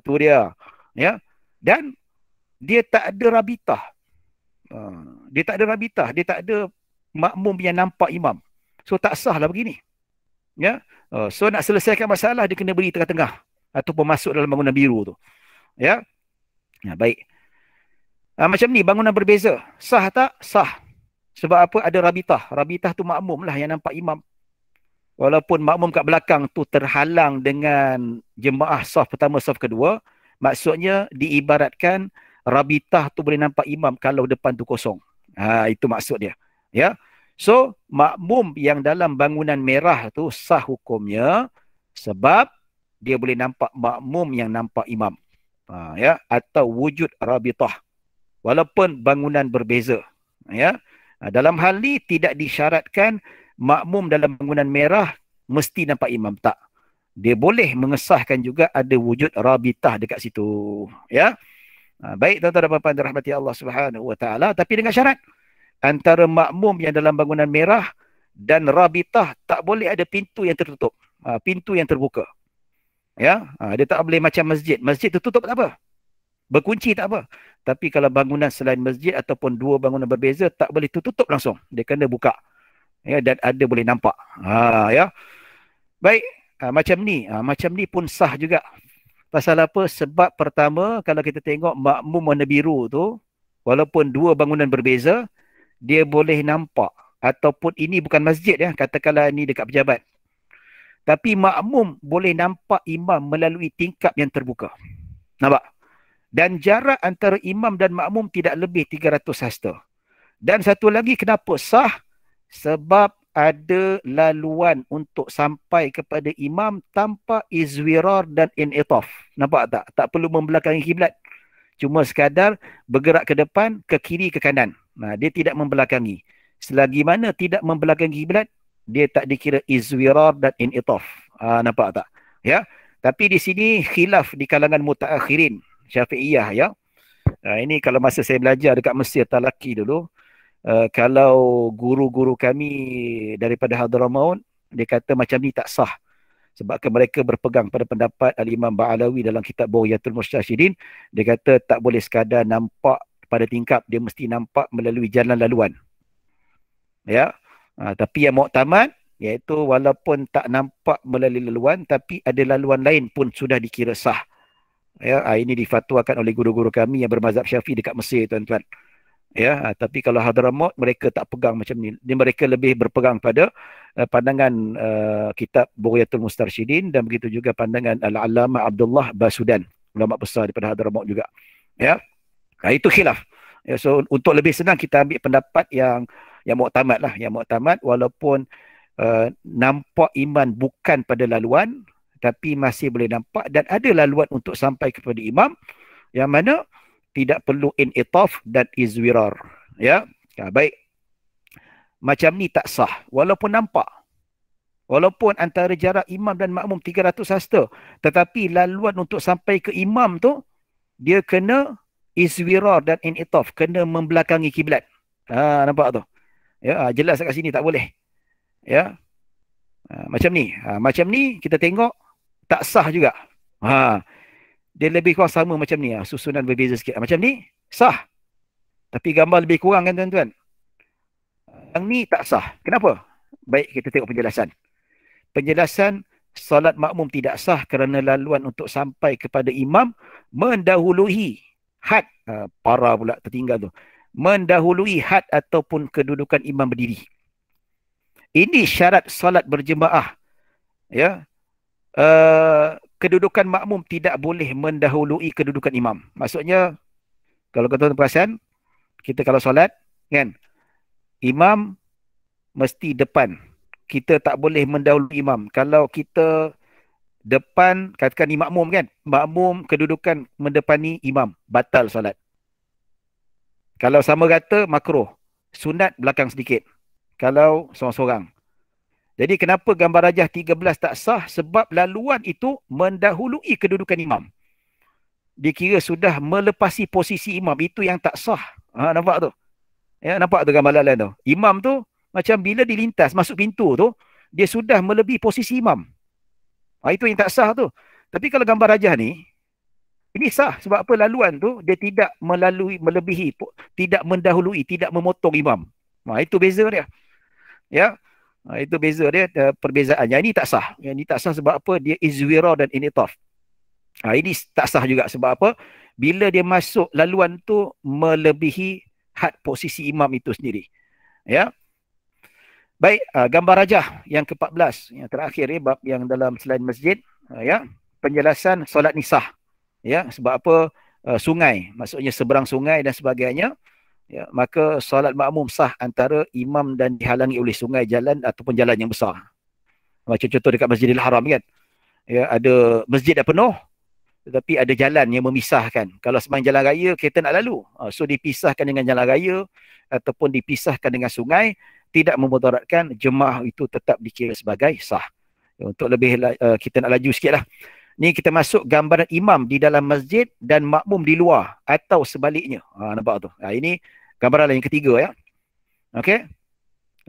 Tu dia. Ya. Dan dia tak ada rabitah. Dia tak ada rabitah. Dia tak ada makmum yang nampak imam. So tak sah lah begini. Ya. So nak selesaikan masalah dia kena beri tengah-tengah. Ataupun masuk dalam bangunan biru tu. Ya. Baik. Macam ni bangunan berbeza. Sah tak? Sah. Sebab apa? Ada rabitah. Rabitah tu makmum lah yang nampak imam. Walaupun makmum kat belakang tu terhalang dengan jemaah saf pertama, saf kedua. Maksudnya diibaratkan rabitah tu boleh nampak imam kalau depan tu kosong. Itu maksud dia. Ya. So makmum yang dalam bangunan merah tu sah hukumnya sebab dia boleh nampak makmum yang nampak imam. Ya, atau wujud rabitah walaupun bangunan berbeza. Ya. Dalam hal ni tidak disyaratkan makmum dalam bangunan merah mesti nampak imam, tak. dia boleh mengesahkan juga ada wujud rabitah dekat situ. Ya. Baik tuan-tuan dan puan-puan dirahmati Allah Subhanahu wa taala, tapi dengan syarat antara makmum yang dalam bangunan merah dan rabitah tak boleh ada pintu yang tertutup, pintu yang terbuka. Ya, dia tak boleh macam masjid. Masjid tertutup tak apa. Berkunci tak apa. Tapi kalau bangunan selain masjid ataupun dua bangunan berbeza tak boleh tertutup langsung. Dia kena buka. Ya, dan ada boleh nampak. Ya. Baik, macam ni pun sah juga. Pasal apa? Sebab pertama, kalau kita tengok makmum warna biru tu, walaupun dua bangunan berbeza, dia boleh nampak. Ataupun ini bukan masjid ya, katakanlah ni dekat pejabat. Tapi makmum boleh nampak imam melalui tingkap yang terbuka. Nampak? Dan jarak antara imam dan makmum tidak lebih 300 hasta. Dan satu lagi kenapa sah? Sebab ada laluan untuk sampai kepada imam tanpa izwirar dan in'itaf. Nampak tak? Tak perlu membelakangi kiblat. Cuma sekadar bergerak ke depan, ke kiri, ke kanan. Dia tidak membelakangi. Selagi mana tidak membelakangi kiblat, dia tak dikira izwirar dan in'itaf. Nampak tak? Ya. Tapi di sini khilaf di kalangan mutaakhirin Syafi'iyah ya. Ini kalau masa saya belajar dekat Mesir Talaki dulu, kalau guru-guru kami daripada Hadramaut, dia kata macam ni tak sah. Sebab mereka berpegang pada pendapat Al-Imam Ba'alawi dalam kitab Bughyatul Mustasyidin. Dia kata tak boleh sekadar nampak pada tingkap, dia mesti nampak melalui jalan laluan. Ya. Tapi yang muktamad, iaitu walaupun tak nampak melalui laluan, tapi ada laluan lain pun sudah dikira sah. Ya, ini difatwakan oleh guru-guru kami yang bermazhab Syafi'i dekat Mesir, tuan-tuan. Ya, tapi kalau Hadramaut mereka tak pegang macam ni. Mereka lebih berpegang pada pandangan kitab Bughyatul Mustarsyidin dan begitu juga pandangan Al-Allamah Abdullah Basudan, ulama besar daripada Hadramaut juga. Ya. Itu khilaf. Ya, so untuk lebih senang kita ambil pendapat yang muktamad lah, yang muktamad walaupun nampak iman bukan pada laluan tapi masih boleh nampak dan ada laluan untuk sampai kepada imam yang mana tidak perlu in'itaf dan izwirar. Ya. Baik. Macam ni tak sah walaupun nampak. Walaupun antara jarak imam dan makmum 300 hasta, tetapi laluan untuk sampai ke imam tu dia kena izwirar dan in'itaf, kena membelakangi kiblat. Nampak tu? Ya, jelas kat sini tak boleh. Ya. Macam ni. Macam ni kita tengok tak sah juga. Dia lebih kurang sama macam ni. Susunan berbeza sikit. Macam ni sah. Tapi gambar lebih kurang kan tuan-tuan. Yang ni tak sah. Kenapa? Baik, kita tengok penjelasan. Penjelasan salat makmum tidak sah kerana laluan untuk sampai kepada imam mendahului had. Parah pula tertinggal tu. Mendahului had ataupun kedudukan imam berdiri. Ini syarat salat berjemaah. Ya. Kedudukan makmum tidak boleh mendahului kedudukan imam. Maksudnya, kalau tuan-tuan perasan, kita kalau solat, kan, imam mesti depan. Kita tak boleh mendahului imam. Kalau kita depan, katakan ni makmum kan, makmum kedudukan mendepani imam, batal solat. Kalau sama rata, makruh. Sunat belakang sedikit. Kalau seorang-seorang. Jadi kenapa gambar rajah 13 tak sah? Sebab laluan itu mendahului kedudukan imam. Dikira sudah melepasi posisi imam. Itu yang tak sah. Nampak tu? Ya, nampak tu gambar laluan tu? Imam tu macam bila dilintas masuk pintu tu, dia sudah melebihi posisi imam. Itu yang tak sah tu. Tapi kalau gambar rajah ni, ini sah. Sebab apa? Laluan tu dia tidak melebihi, tidak mendahului, tidak memotong imam. Itu beza dia. Ya. Itu beza dia, perbezaan. Yang ini tak sah. Yang ini tak sah sebab apa? Dia izwira dan initaf. Ini tak sah juga sebab apa? Bila dia masuk laluan tu melebihi had posisi imam itu sendiri. Ya. Baik, gambar rajah yang ke-14, yang terakhir bab yang dalam selain masjid, ya. Penjelasan solat ni sah. Ya, sebab apa? Sungai, maksudnya seberang sungai dan sebagainya. Ya, maka solat makmum sah antara imam dan dihalangi oleh sungai, jalan ataupun jalan yang besar. Macam contoh dekat Masjidil Haram kan. Ya, ada masjid dah penuh tetapi ada jalan yang memisahkan. Kalau sembahyang jalan raya kereta nak lalu. So dipisahkan dengan jalan raya ataupun dipisahkan dengan sungai, tidak memudaratkan, jemaah itu tetap dikira sebagai sah. Untuk lebih kita nak laju sikit lah. Ni kita masuk gambaran imam di dalam masjid dan makmum di luar atau sebaliknya. Nampak tu. Ini gambaran yang ketiga ya. Okey.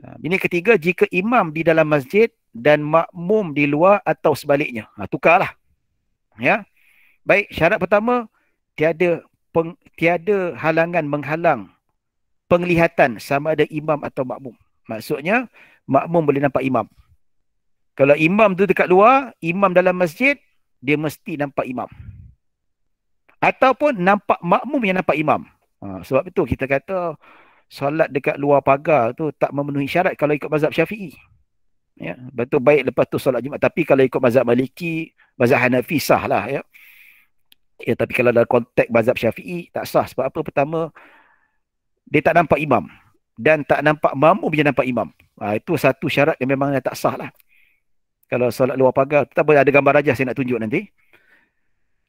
Ini ketiga, jika imam di dalam masjid dan makmum di luar atau sebaliknya. Tukarlah. Ya. Baik, syarat pertama, tiada halangan menghalang penglihatan sama ada imam atau makmum. Maksudnya makmum boleh nampak imam. Kalau imam tu dekat luar, imam dalam masjid, dia mesti nampak imam. Ataupun nampak makmum yang nampak imam. Sebab itu kita kata solat dekat luar pagar tu tak memenuhi syarat kalau ikut mazhab Syafi'i. Ya, betul, baik lepas tu solat Jumaat. Tapi kalau ikut mazhab Maliki, mazhab Hanafi sah lah ya. Ya, tapi kalau dalam konteks mazhab Syafi'i tak sah. Sebab apa? Pertama, dia tak nampak imam dan tak nampak makmum yang nampak imam. Itu satu syarat yang memang tak sah lah. Kalau solat luar pagar, tak boleh, ada gambar rajah saya nak tunjuk nanti.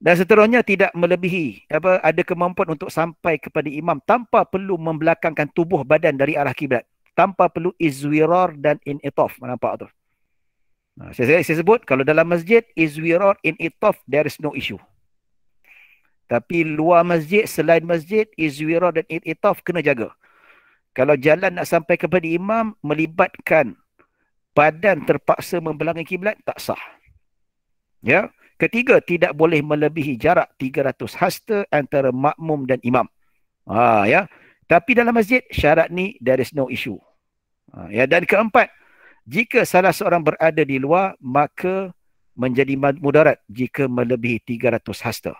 Dan seterusnya tidak melebihi ada kemampuan untuk sampai kepada imam tanpa perlu membelakangkan tubuh badan dari arah kiblat, tanpa perlu izwirar dan in'itaf. Nampak tu? Saya sebut kalau dalam masjid izwirar in'itaf there is no issue. Tapi luar masjid, selain masjid, izwirar dan in'itaf kena jaga. Kalau jalan nak sampai kepada imam melibatkan badan terpaksa membelakangi kiblat, tak sah. Ya. Ketiga, tidak boleh melebihi jarak 300 hasta antara makmum dan imam. Ya. Tapi dalam masjid, syarat ni there is no issue. Ya. Dan keempat, jika salah seorang berada di luar, maka menjadi mudarat jika melebihi 300 hasta.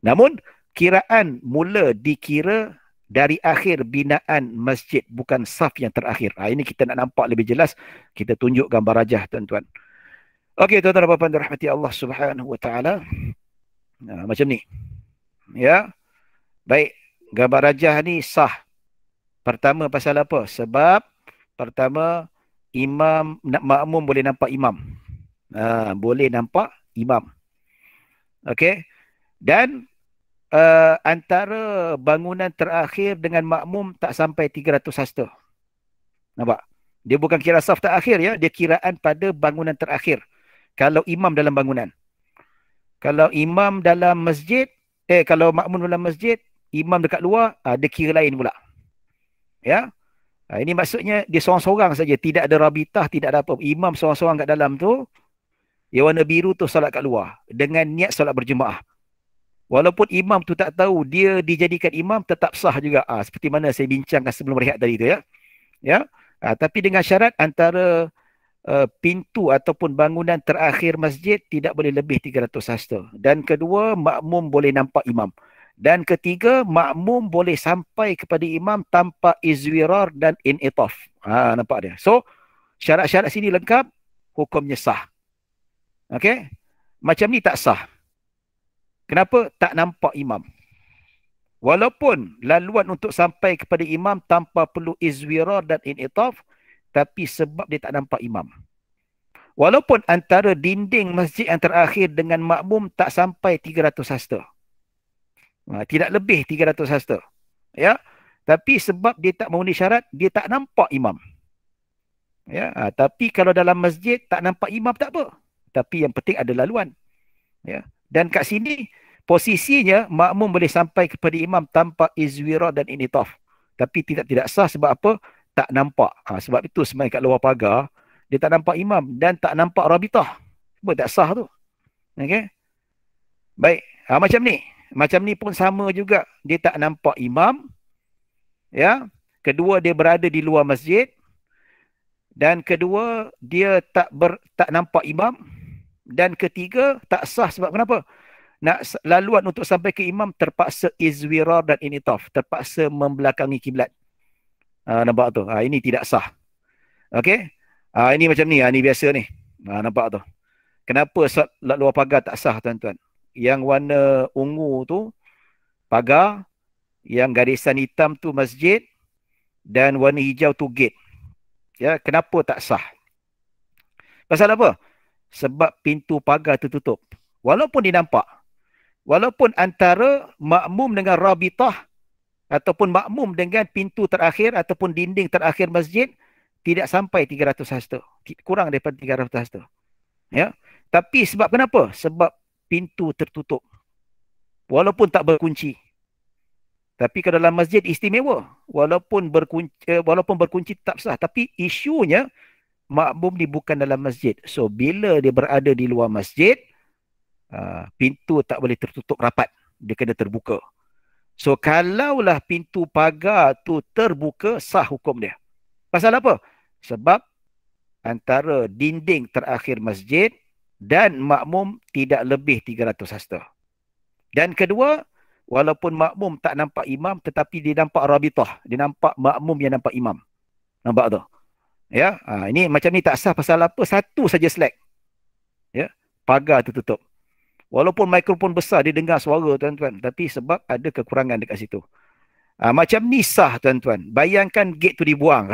Namun, kiraan mula dikira dari akhir binaan masjid, bukan saf yang terakhir. Ini kita nak nampak lebih jelas. Kita tunjuk gambar rajah, tuan-tuan. Okey, tuan-tuan dan puan-puan dirahmati Allah Subhanahu wa taala. Macam ni. Ya. Baik, gambar rajah ni sah. Pertama pasal apa? Sebab pertama makmum boleh nampak imam. Boleh nampak imam. Okey. Dan antara bangunan terakhir dengan makmum tak sampai 300 hasta. Nampak? Dia bukan kira saf terakhir ya, dia kiraan pada bangunan terakhir. Kalau imam dalam bangunan. Kalau imam dalam masjid, kalau makmum dalam masjid, imam dekat luar, dia kira lain pula. Ya. Ini maksudnya dia seorang-seorang saja, tidak ada rabitah, tidak ada apa. Imam seorang-seorang kat dalam tu, yang warna biru tu solat kat luar dengan niat solat berjemaah. Walaupun imam tu tak tahu dia dijadikan imam, tetap sah juga. Seperti mana saya bincangkan sebelum rehat tadi tu ya. Ya. Tapi dengan syarat antara pintu ataupun bangunan terakhir masjid tidak boleh lebih 300 hasta. Dan kedua, makmum boleh nampak imam. Dan ketiga, makmum boleh sampai kepada imam tanpa izwirar dan in'itaf. Nampak dia. So, syarat-syarat sini lengkap, hukumnya sah. Okey? Macam ni tak sah. Kenapa? Tak nampak imam. Walaupun laluan untuk sampai kepada imam tanpa perlu izwirar dan in'itaf, tapi sebab dia tak nampak imam. Walaupun antara dinding masjid yang terakhir dengan makmum tak sampai 300 hasta. Tidak lebih 300 hasta. Ya. Tapi sebab dia tak memenuhi syarat, dia tak nampak imam. Ya. Tapi kalau dalam masjid tak nampak imam tak apa. Tapi yang penting ada laluan. Ya. Dan kat sini posisinya makmum boleh sampai kepada imam tanpa izwira dan initaf. Tapi tidak sah sebab apa? Tak nampak. Sebab itu semain kat luar pagar, dia tak nampak imam dan tak nampak rabitah. Sebab tak sah tu. Okey. Baik. Macam ni. Macam ni pun sama juga. Dia tak nampak imam. Ya. Kedua, dia berada di luar masjid. Dan kedua, dia tak nampak imam. Dan ketiga, tak sah sebab kenapa? Laluan untuk sampai ke imam terpaksa izwirar dan initaf. Terpaksa membelakangi kiblat. Nampak tu? Ini tidak sah. Okey? Ini macam ni. Ini biasa ni. Nampak tu? Kenapa solat luar pagar tak sah, tuan-tuan? Yang warna ungu tu pagar, yang garisan hitam tu masjid, dan warna hijau tu gate. Ya, kenapa tak sah? Pasal apa? Sebab pintu pagar tertutup. Walaupun dinampak. Walaupun antara makmum dengan rabitah ataupun makmum dengan pintu terakhir ataupun dinding terakhir masjid tidak sampai 300 hasta. Kurang daripada 300 hasta. Ya. Tapi sebab kenapa? Sebab pintu tertutup. Walaupun tak berkunci. Tapi kalau dalam masjid istimewa. Walaupun berkunci tak sah. Tapi isunya makmum ni bukan dalam masjid. So bila dia berada di luar masjid, pintu tak boleh tertutup rapat. Dia kena terbuka. So kalaulah pintu pagar tu terbuka, sah hukum dia. Pasal apa? Sebab antara dinding terakhir masjid dan makmum tidak lebih 300 hasta. Dan kedua, walaupun makmum tak nampak imam, tetapi dia nampak rabitah. Dia nampak makmum yang nampak imam. Nampak tu? Ya, ini macam ni tak sah pasal apa? Satu saja slack. Ya, pagar tertutup. Walaupun mikrofon besar dia dengar suara tuan-tuan, tapi sebab ada kekurangan dekat situ. Macam ni sah tuan-tuan. Bayangkan gate tu dibuang.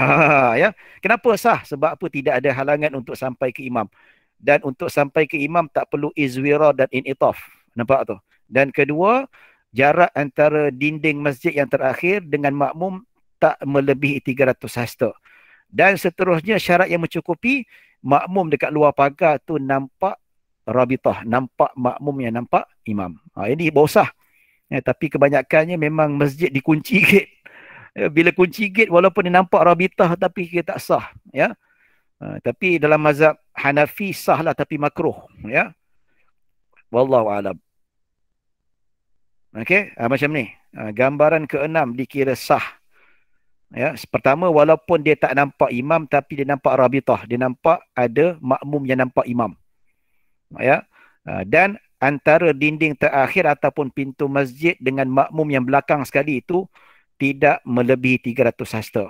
Ya. Kenapa sah? Sebab apa? Tidak ada halangan untuk sampai ke imam. Dan untuk sampai ke imam tak perlu izwira dan initaf. Nampak tu? Dan kedua, jarak antara dinding masjid yang terakhir dengan makmum tak melebihi 300 hasta. Dan seterusnya syarat yang mencukupi, makmum dekat luar pagar tu nampak rabitah, nampak makmum yang nampak imam. Ini baru sah. Ya, tapi kebanyakannya memang masjid dikunci gate. Bila kunci gate walaupun dia nampak rabitah tapi dia tak sah. Ya. Tapi dalam mazhab Hanafi sah lah tapi makruh. Ya. Wallahu a'lam. Okey, macam ni. Gambaran ke-6 dikira sah. Ya, pertama walaupun dia tak nampak imam tapi dia nampak rabitah, dia nampak ada makmum yang nampak imam. Ya. Dan antara dinding terakhir ataupun pintu masjid dengan makmum yang belakang sekali itu tidak melebihi 300 hasta.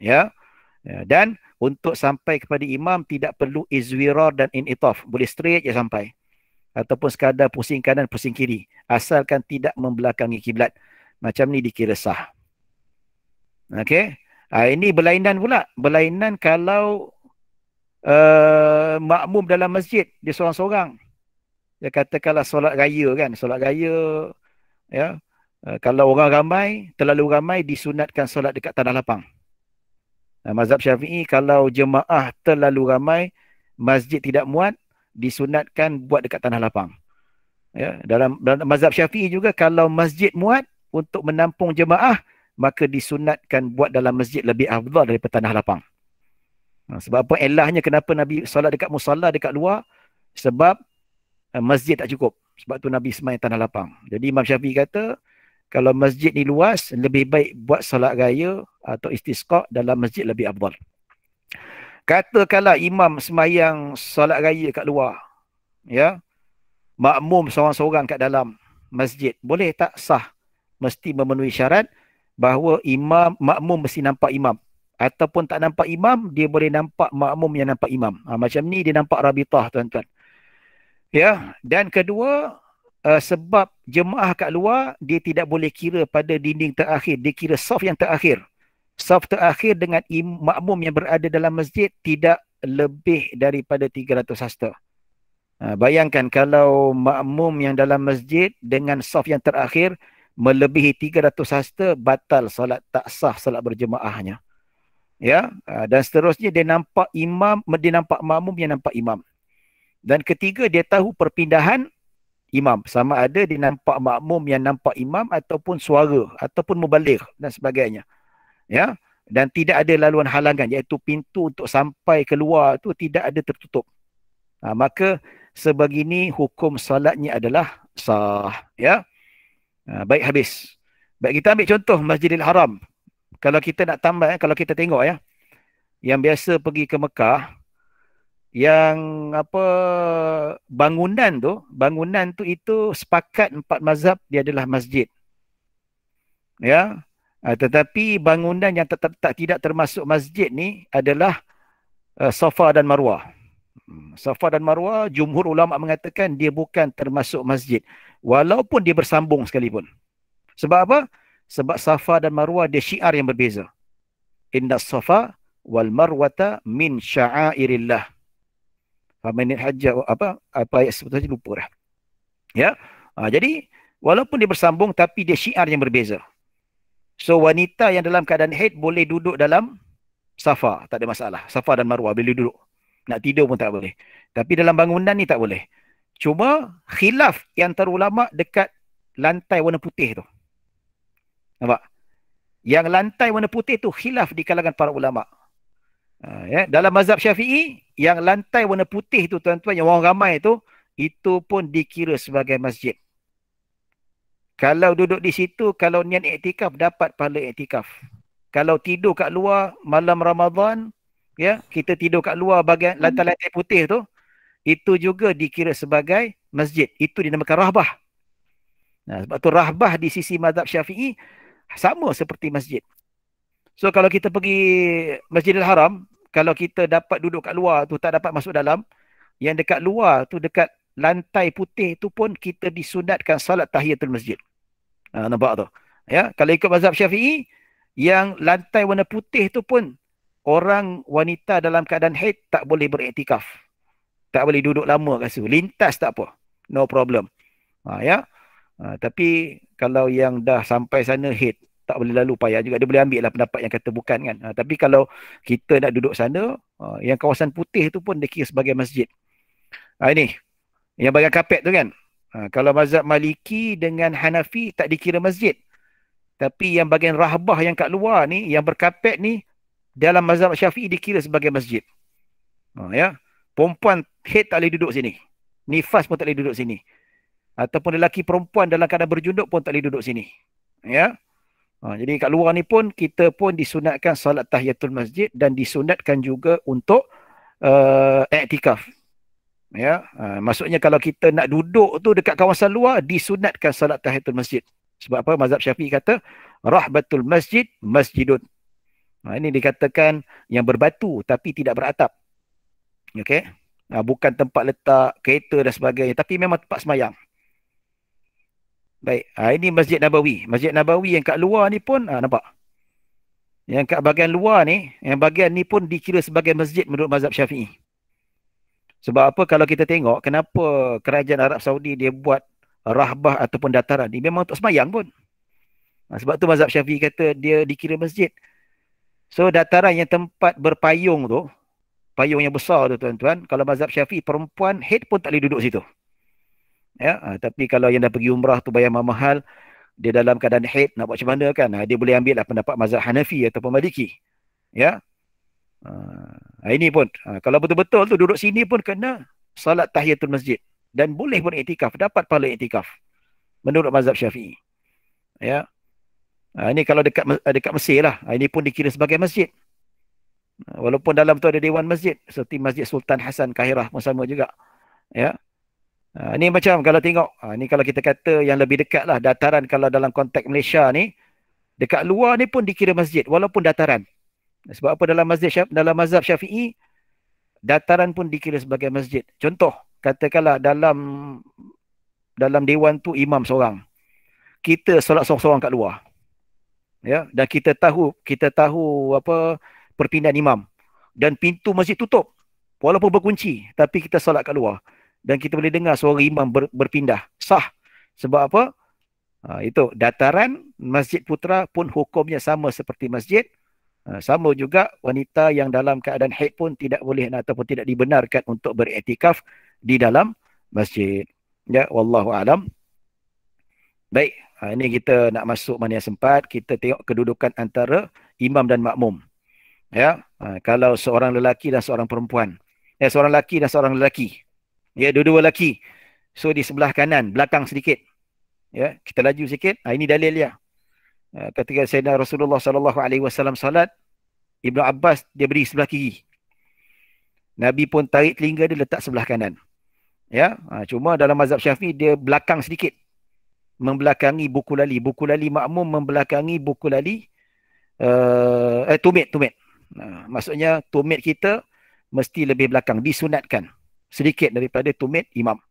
Ya. Dan untuk sampai kepada imam tidak perlu izwirar dan initaf. Boleh straight je sampai. Ataupun sekadar pusing kanan, pusing kiri. Asalkan tidak membelakangi kiblat. Macam ni dikira sah. Okey. Ini berlainan pula. Berlainan kalau makmum dalam masjid, dia seorang-seorang. Dia katakanlah solat raya kan. Solat raya, ya. Kalau orang ramai, terlalu ramai, disunatkan solat dekat tanah lapang. Mazhab Syafi'i, kalau jemaah terlalu ramai, masjid tidak muat, disunatkan buat dekat tanah lapang. Ya, dalam mazhab Syafi'i juga, kalau masjid muat untuk menampung jemaah, maka disunatkan buat dalam masjid lebih afdal daripada tanah lapang. Sebab apa elahnya kenapa Nabi solat dekat musalla dekat luar? Sebab masjid tak cukup. Sebab tu Nabi sembahyang tanah lapang. Jadi Imam Syafi'i kata, kalau masjid ni luas, lebih baik buat solat raya atau istisqa dalam masjid lebih afdal. Katakanlah imam sembahyang solat raya kat luar, ya, makmum seorang-seorang kat dalam masjid, boleh tak? Sah. Mesti memenuhi syarat bahawa makmum mesti nampak imam. Ataupun tak nampak imam, dia boleh nampak makmum yang nampak imam. Macam ni dia nampak rabitah tuan-tuan. Ya, dan kedua, sebab jemaah kat luar, dia tidak boleh kira pada dinding terakhir, dia kira saf yang terakhir. Saf terakhir dengan makmum yang berada dalam masjid tidak lebih daripada 300 hasta. Bayangkan kalau makmum yang dalam masjid dengan saf yang terakhir melebihi 300 hasta, batal solat, tak sah solat berjemaahnya. Ya, dan seterusnya dia nampak imam, dia nampak makmum yang nampak imam. Dan ketiga, dia tahu perpindahan imam. Sama ada dia nampak makmum yang nampak imam ataupun suara ataupun mubaligh dan sebagainya. Ya, dan tidak ada laluan halangan, iaitu pintu untuk sampai keluar tu tidak ada tertutup. Maka sebegini hukum solatnya adalah sah. Ya. Baik, habis. Baik, kita ambil contoh Masjidil Haram. Kalau kita nak tambah, kalau kita tengok ya, yang biasa pergi ke Mekah, yang apa bangunan tu itu sepakat 4 mazhab dia adalah masjid. Ya. Tetapi bangunan yang tidak termasuk masjid ni adalah Safa dan Marwah. Safa dan Marwah, jumhur ulama mengatakan dia bukan termasuk masjid walaupun dia bersambung sekalipun. Sebab apa? Sebab Safa dan Marwah dia syiar yang berbeza. Inna Safa wal Marwata min sya'airillah. Famanil hajjah apa ayat sebetulnya lupa dah. Ya. Jadi walaupun dia bersambung tapi dia syiar yang berbeza. So wanita yang dalam keadaan haid boleh duduk dalam Safa, tak ada masalah. Safa dan Marwah boleh duduk. Nak tidur pun tak boleh. Tapi dalam bangunan ni tak boleh. Cuma khilaf yang antara ulama dekat lantai warna putih tu. Nampak? Yang lantai warna putih tu khilaf di kalangan para ulama. Ya. Dalam mazhab Syafi'i, yang lantai warna putih tu tuan-tuan, yang orang ramai tu, itu pun dikira sebagai masjid. Kalau duduk di situ, kalau niat iktikaf, dapat pahala iktikaf. Kalau tidur kat luar malam Ramadan, ya, kita tidur kat luar bahagian lantai-lantai putih tu, itu juga dikira sebagai masjid. Itu dinamakan rahbah. Nah, sebab tu rahbah di sisi mazhab Syafi'i sama seperti masjid. So kalau kita pergi Masjidil Haram, kalau kita dapat duduk kat luar tu, tak dapat masuk dalam, yang dekat luar tu, dekat lantai putih tu pun kita disunatkan salat tahiyatul masjid. Nampak tu? Ya, kalau ikut mazhab Syafi'i, yang lantai warna putih tu pun orang wanita dalam keadaan haid tak boleh beriktikaf. Tak boleh duduk lama kat situ. Lintas tak apa. No problem. Ya. Tapi kalau yang dah sampai sana haid, tak boleh lalu, payah juga. Dia boleh ambil lah pendapat yang kata bukan kan. Tapi kalau kita nak duduk sana, yang kawasan putih tu pun dikira sebagai masjid. Ini. Yang bagian kapet tu kan. Kalau mazhab Maliki dengan Hanafi tak dikira masjid. Tapi yang bagian rahbah yang kat luar ni, yang berkapet ni, dalam mazhab Syafi'i dikira sebagai masjid. Ya. Perempuan haid tak boleh duduk sini. Nifas pun tak boleh duduk sini. Ataupun lelaki perempuan dalam keadaan berjunduk pun tak boleh duduk sini. Ya. Jadi kat luar ni pun kita pun disunatkan salat tahiyatul masjid dan disunatkan juga untuk iktikaf. Ya, maksudnya kalau kita nak duduk tu dekat kawasan luar, disunatkan salat tahiyatul masjid. Sebab apa? Mazhab Syafi'i kata rahbatul masjid masjidun. Ini dikatakan yang berbatu tapi tidak beratap. Okey. Bukan tempat letak kereta dan sebagainya, tapi memang tempat semayang. Baik, ini Masjid Nabawi. Masjid Nabawi yang kat luar ni pun, nampak? Yang kat bahagian luar ni, yang bahagian ni pun dikira sebagai masjid menurut mazhab Syafi'i. Sebab apa? Kalau kita tengok, kenapa kerajaan Arab Saudi dia buat rahbah ataupun dataran ni memang untuk semayang pun. Sebab tu mazhab Syafi'i kata dia dikira masjid. So dataran yang tempat berpayung tu, payung yang besar tu tuan-tuan, kalau mazhab Syafi'i perempuan haid pun tak boleh duduk situ. Ya, tapi kalau yang dah pergi umrah tu bayar mahal, dia dalam keadaan haid nak buat macam mana kan? Dia boleh ambil lah pendapat mazhab Hanafi ataupun Maliki. Ya. Ini pun kalau betul-betul tu duduk sini pun kena salat tahiyatul masjid dan boleh pun iktikaf, dapat pahala iktikaf menurut mazhab Syafi'i. Ya. Ini kalau dekat Mesir lah. Ini pun dikira sebagai masjid. Walaupun dalam tu ada dewan masjid seperti Masjid Sultan Hasan Kahirah pun sama juga. Ya. Ini macam kalau tengok, ni kalau kita kata yang lebih dekat lah, dataran kalau dalam konteks Malaysia ni, dekat luar ni pun dikira masjid, walaupun dataran. Sebab apa? Dalam mazhab Syafi'i, dataran pun dikira sebagai masjid. Contoh, katakanlah dalam dewan tu imam seorang. Kita solat seorang-seorang kat luar. Ya, dan kita tahu apa perpindahan imam. Dan pintu masjid tutup. Walaupun berkunci, tapi kita solat kat luar. Dan kita boleh dengar suara imam berpindah. Sah. Sebab apa? Itu dataran Masjid Putra pun hukumnya sama seperti masjid. Sama juga wanita yang dalam keadaan haid pun tidak boleh ataupun tidak dibenarkan untuk beriktikaf di dalam masjid. Ya, wallahu alam. Baik, ini kita nak masuk mana yang sempat. Kita tengok kedudukan antara imam dan makmum. Ya, kalau seorang lelaki dan seorang perempuan. Seorang lelaki dan seorang lelaki. Ya, dua-dua lelaki. So di sebelah kanan, belakang sedikit. Ya, kita laju sikit. Ini dalil dia. Ketika Sayyidina Rasulullah SAW salat, Ibnu Abbas dia beri sebelah kiri. Nabi pun tarik telinga dia letak sebelah kanan. Ya, cuma dalam mazhab Syafi'i dia belakang sedikit. Membelakangi buku lali. Buku lali makmum membelakangi buku lali tumit. Maksudnya tumit kita mesti lebih belakang, disunatkan sedikit daripada tumit imam.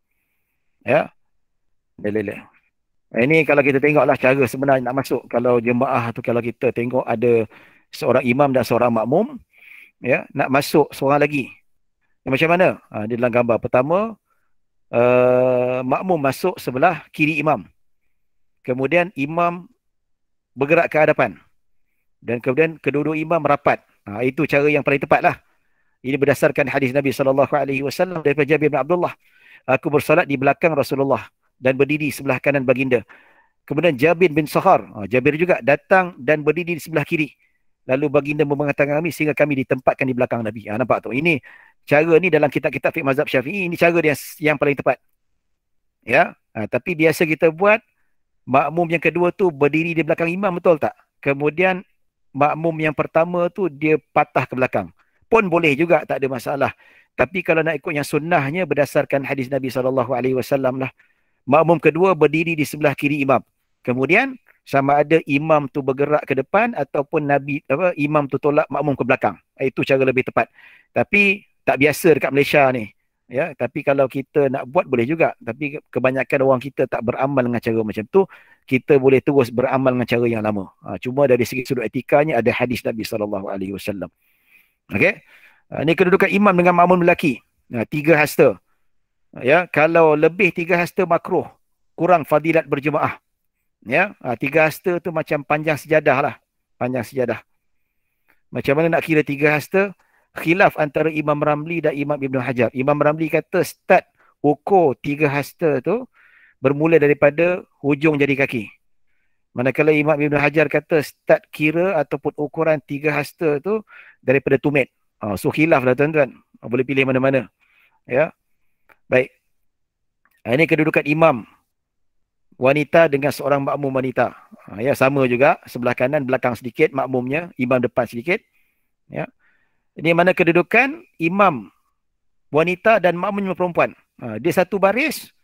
Ya. Ini kalau kita tengoklah cara sebenarnya nak masuk. Kalau jemaah tu, kalau kita tengok ada seorang imam dan seorang makmum, ya, nak masuk seorang lagi. Macam mana? Di dalam gambar pertama, makmum masuk sebelah kiri imam. Kemudian imam bergerak ke hadapan. Dan kemudian kedua-dua imam rapat. Itu cara yang paling tepat lah. Ini berdasarkan hadis Nabi SAW daripada Jabir bin Abdullah. Aku bersolat di belakang Rasulullah dan berdiri sebelah kanan baginda. Kemudian Jabir bin Sahar, Jabir juga datang dan berdiri di sebelah kiri. Lalu baginda memengatakan kami sehingga kami ditempatkan di belakang Nabi. Nampak tu? Ini cara ni dalam kitab-kitab fiqh mazhab Syafi'i, ini cara dia yang paling tepat. Ya, tapi biasa kita buat makmum yang kedua tu berdiri di belakang imam, betul tak? Kemudian makmum yang pertama tu dia patah ke belakang. Pun boleh juga, tak ada masalah. Tapi kalau nak ikut yang sunnahnya berdasarkan hadis Nabi SAW lah. Makmum kedua berdiri di sebelah kiri imam. Kemudian sama ada imam tu bergerak ke depan ataupun imam tu tolak makmum ke belakang. Itu cara lebih tepat. Tapi tak biasa dekat Malaysia ni. Ya, tapi kalau kita nak buat boleh juga. Tapi kebanyakan orang kita tak beramal dengan cara macam tu. Kita boleh terus beramal dengan cara yang lama. Cuma dari segi sudut etikanya ada hadis Nabi SAW. Okey. Ini kedudukan imam dengan makmum lelaki. 3 hasta. Ya, kalau lebih 3 hasta makruh, kurang fadilat berjemaah. Ya, 3 hasta tu macam panjang sejadah lah. Panjang sejadah. Macam mana nak kira 3 hasta? Khilaf antara Imam Ramli dan Imam Ibn Hajar. Imam Ramli kata start ukur 3 hasta tu bermula daripada hujung jari kaki. Manakala Imam Ibn Hajar kata start kira ataupun ukuran 3 hasta tu daripada tumit. So khilaf lah tuan-tuan. Boleh pilih mana-mana. Ya. Baik. Ini kedudukan imam wanita dengan seorang makmum wanita. Ya, sama juga. Sebelah kanan, belakang sedikit makmumnya. Imam depan sedikit. Ya. Ini mana kedudukan imam wanita dan makmum perempuan. Dia satu baris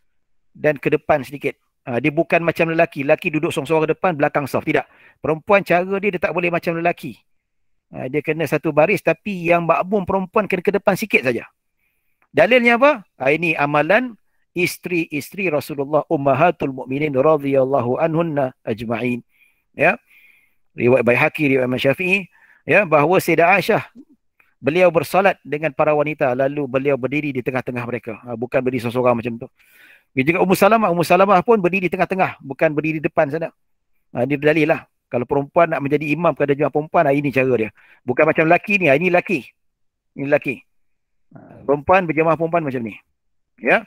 dan ke depan sedikit. Dia bukan macam lelaki. Lelaki duduk sorang-sorang ke depan, belakang saf. Tidak. Perempuan cara dia tak boleh macam lelaki. Dia kena satu baris tapi yang makmum perempuan kena ke depan sikit saja. Dalilnya apa? Ini amalan isteri-isteri Rasulullah ummahatul mukminin radhiyallahu anhunna ajma'in. Ya. Riwayat Baihaqi, riwayat Imam Syafi'i, ya, bahawa Sayyidah Aisyah beliau bersolat dengan para wanita lalu beliau berdiri di tengah-tengah mereka. Bukan berdiri seorang-seorang macam tu. Juga Ummu Salamah pun berdiri di tengah-tengah, bukan berdiri di depan sana. Ini dalil lah. Kalau perempuan nak menjadi imam kepada jemaah perempuan, ini cara dia. Bukan macam lelaki ni, ini lelaki. Ini lelaki. Perempuan berjemaah perempuan macam ni. Ya.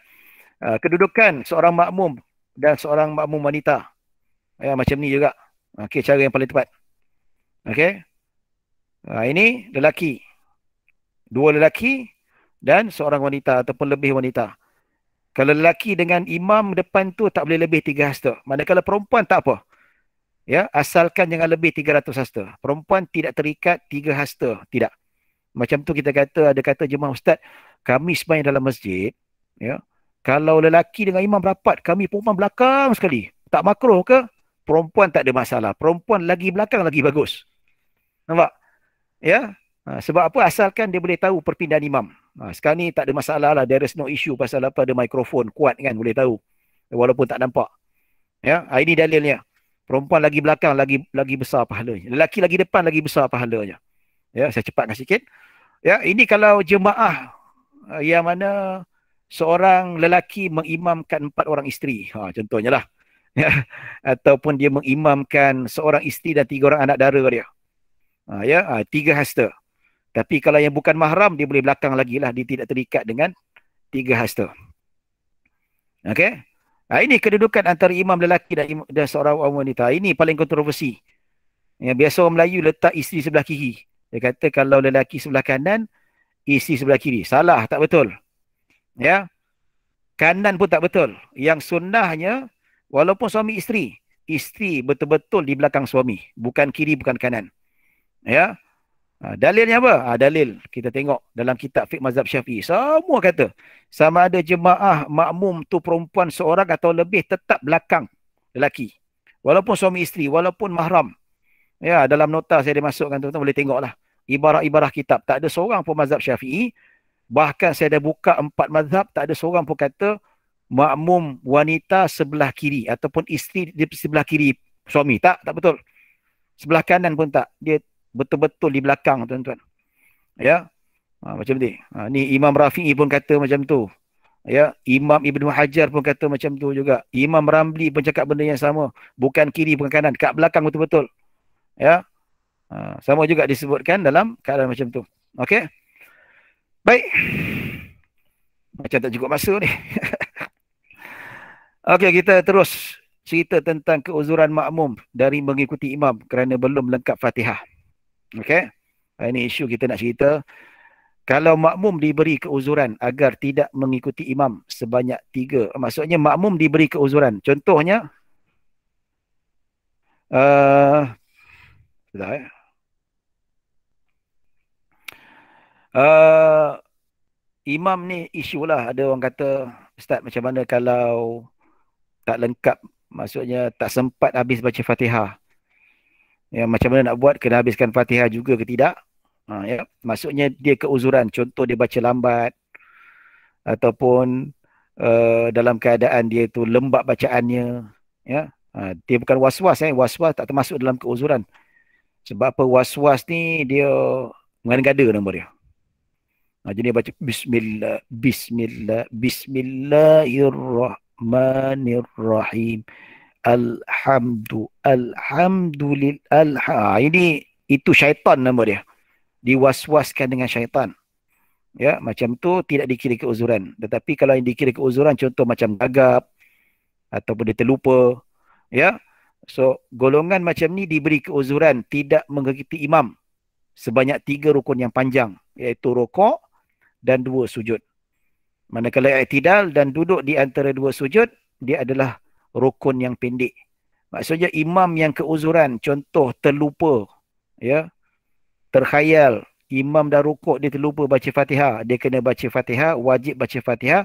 Kedudukan seorang makmum dan seorang makmum wanita. Ya, macam ni juga. Okey, cara yang paling tepat. Okey. Ini lelaki. 2 lelaki dan seorang wanita ataupun lebih wanita. Kalau lelaki dengan imam depan tu tak boleh lebih 3 hasta. Manakala perempuan tak apa. Ya, asalkan jangan lebih 300 hasta. Perempuan tidak terikat 3 hasta. Tidak. Macam tu kita kata, ada kata jemaah ustaz, kami sembahyang dalam masjid, ya. Kalau lelaki dengan imam rapat, kami perempuan belakang sekali. Tak makruh ke? Perempuan tak ada masalah. Perempuan lagi belakang lagi bagus. Nampak? Ya. Sebab apa? Asalkan dia boleh tahu perpindahan imam. Sekarang ni tak ada masalah lah. There is no issue pasal apa, ada mikrofon kuat kan, boleh tahu. Walaupun tak nampak. Ya, ini dalilnya. Perempuan lagi belakang lagi besar pahalanya. Lelaki lagi depan lagi besar pahalanya. Ya, saya cepatkan sikit. Ya, ini kalau jemaah yang mana seorang lelaki mengimamkan 4 orang isteri. Contohnya lah. Ya, ataupun dia mengimamkan seorang isteri dan 3 orang anak dara dia. Ya, 3 hasta. Tapi kalau yang bukan mahram, dia boleh belakang lagi lah. Dia tidak terikat dengan 3 hasta. Okey. Ini kedudukan antara imam lelaki dan seorang wanita. Ini paling kontroversi. Yang biasa orang Melayu letak isteri sebelah kiri. Dia kata kalau lelaki sebelah kanan, isteri sebelah kiri. Salah, tak betul. Ya. Kanan pun tak betul. Yang sunnahnya, walaupun suami isteri, isteri betul-betul di belakang suami. Bukan kiri, bukan kanan. Ya. Dalilnya apa? Dalil kita tengok dalam kitab fiqh mazhab Syafi'i. Semua kata sama ada jemaah makmum tu perempuan seorang atau lebih tetap belakang lelaki. Walaupun suami isteri, walaupun mahram. Ya, dalam nota saya dimasukkan tuan-tuan boleh tengoklah. Ibarah-ibarah kitab. Tak ada seorang pun mazhab Syafi'i. Bahkan saya dah buka 4 mazhab, tak ada seorang pun kata makmum wanita sebelah kiri ataupun isteri di sebelah kiri suami. Tak betul. Sebelah kanan pun tak. Dia betul-betul di belakang tuan-tuan. Ya. Macam ni. Ni Imam Rafi'i pun kata macam tu. Ya, Imam Ibn Hajar pun kata macam tu juga. Imam Ramli pun cakap benda yang sama. Bukan kiri, bukan kanan. Kat belakang betul-betul. Ya. Sama juga disebutkan dalam keadaan macam tu. Okey. Baik. Macam tak cukup masa ni. Okey, kita terus cerita tentang keuzuran makmum dari mengikuti imam kerana belum lengkap Fatihah. Okey. Ini isu kita nak cerita. Kalau makmum diberi keuzuran agar tidak mengikuti imam sebanyak 3. Maksudnya makmum diberi keuzuran. Contohnya, sudah ya. Imam ni isu lah. Ada orang kata, Ustaz, macam mana kalau tak lengkap, maksudnya tak sempat habis baca Fatihah. Ya, macam mana nak buat, kena habiskan Fatihah juga ke tidak? Ya, maksudnya dia keuzuran. Contoh dia baca lambat ataupun dalam keadaan dia tu lembab bacaannya. Ya, dia bukan was-was. Was-was tak termasuk dalam keuzuran. Sebab apa, was-was ni dia mengada-ngada nama dia. Jadi baca Bismillahirrahmanirrahim. Alhamdulillah. Ini itu syaitan nama dia. Diwaswaskan dengan syaitan. Ya, macam tu tidak dikira keuzuran. Tetapi kalau yang dikira keuzuran, contoh macam gagap ataupun dia terlupa, ya. So, golongan macam ni diberi keuzuran tidak mengikuti imam sebanyak 3 rukun yang panjang, iaitu rokok dan 2 sujud. Manakala i'tidal dan duduk di antara 2 sujud, dia adalah rukun yang pendek. Maksudnya imam yang keuzuran, contoh terlupa, ya, terkhayal, imam dah rukuk, dia terlupa baca Fatihah, dia kena baca Fatihah, wajib baca Fatihah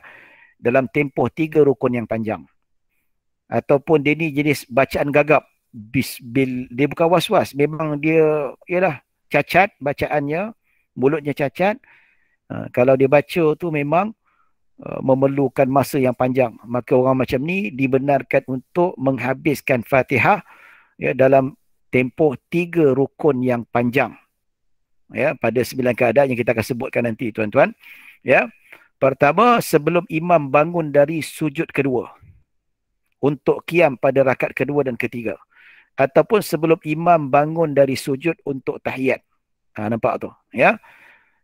dalam tempoh 3 rukun yang panjang. Ataupun dia ni jenis bacaan gagap, dia bukan was-was, memang dia ialah cacat bacaannya, mulutnya cacat. Kalau dia baca tu memang memerlukan masa yang panjang, maka orang macam ni dibenarkan untuk menghabiskan Fatihah, ya, dalam tempoh 3 rukun yang panjang, ya, pada 9 keadaan yang kita akan sebutkan nanti, tuan-tuan. Ya, pertama, sebelum imam bangun dari sujud kedua untuk qiyam pada rakaat kedua dan ketiga, ataupun sebelum imam bangun dari sujud untuk tahiyat. Nampak tu, ya.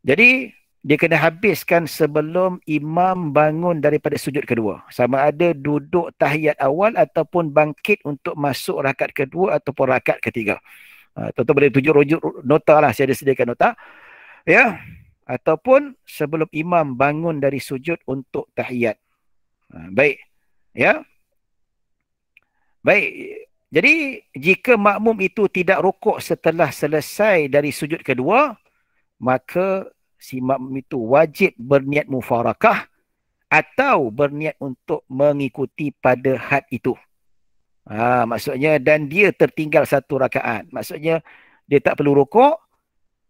Jadi dia kena habiskan sebelum imam bangun daripada sujud kedua. Sama ada duduk tahiyat awal ataupun bangkit untuk masuk rakaat kedua ataupun rakaat ketiga. Tuan-tuan boleh tunjuk rujuk nota lah, saya ada sediakan nota. Ya. Ataupun sebelum imam bangun dari sujud untuk tahiyat. Baik. Ya. Baik. Jadi jika makmum itu tidak rukuk setelah selesai dari sujud kedua, maka si makmum itu wajib berniat mufarakah atau berniat untuk mengikuti pada had itu. Maksudnya, dan dia tertinggal 1 rakaat. Maksudnya dia tak perlu rukuk.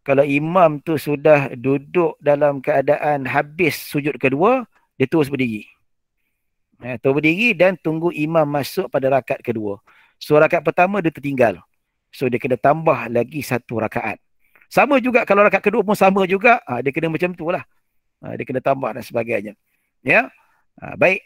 Kalau imam tu sudah duduk dalam keadaan habis sujud kedua, dia terus berdiri. Terus berdiri dan tunggu imam masuk pada rakaat kedua. So rakaat pertama dia tertinggal. So dia kena tambah lagi 1 rakaat. Sama juga kalau rakaat kedua pun sama juga. Dia kena macam tu lah. Dia kena tambah dan sebagainya. Ya. Baik.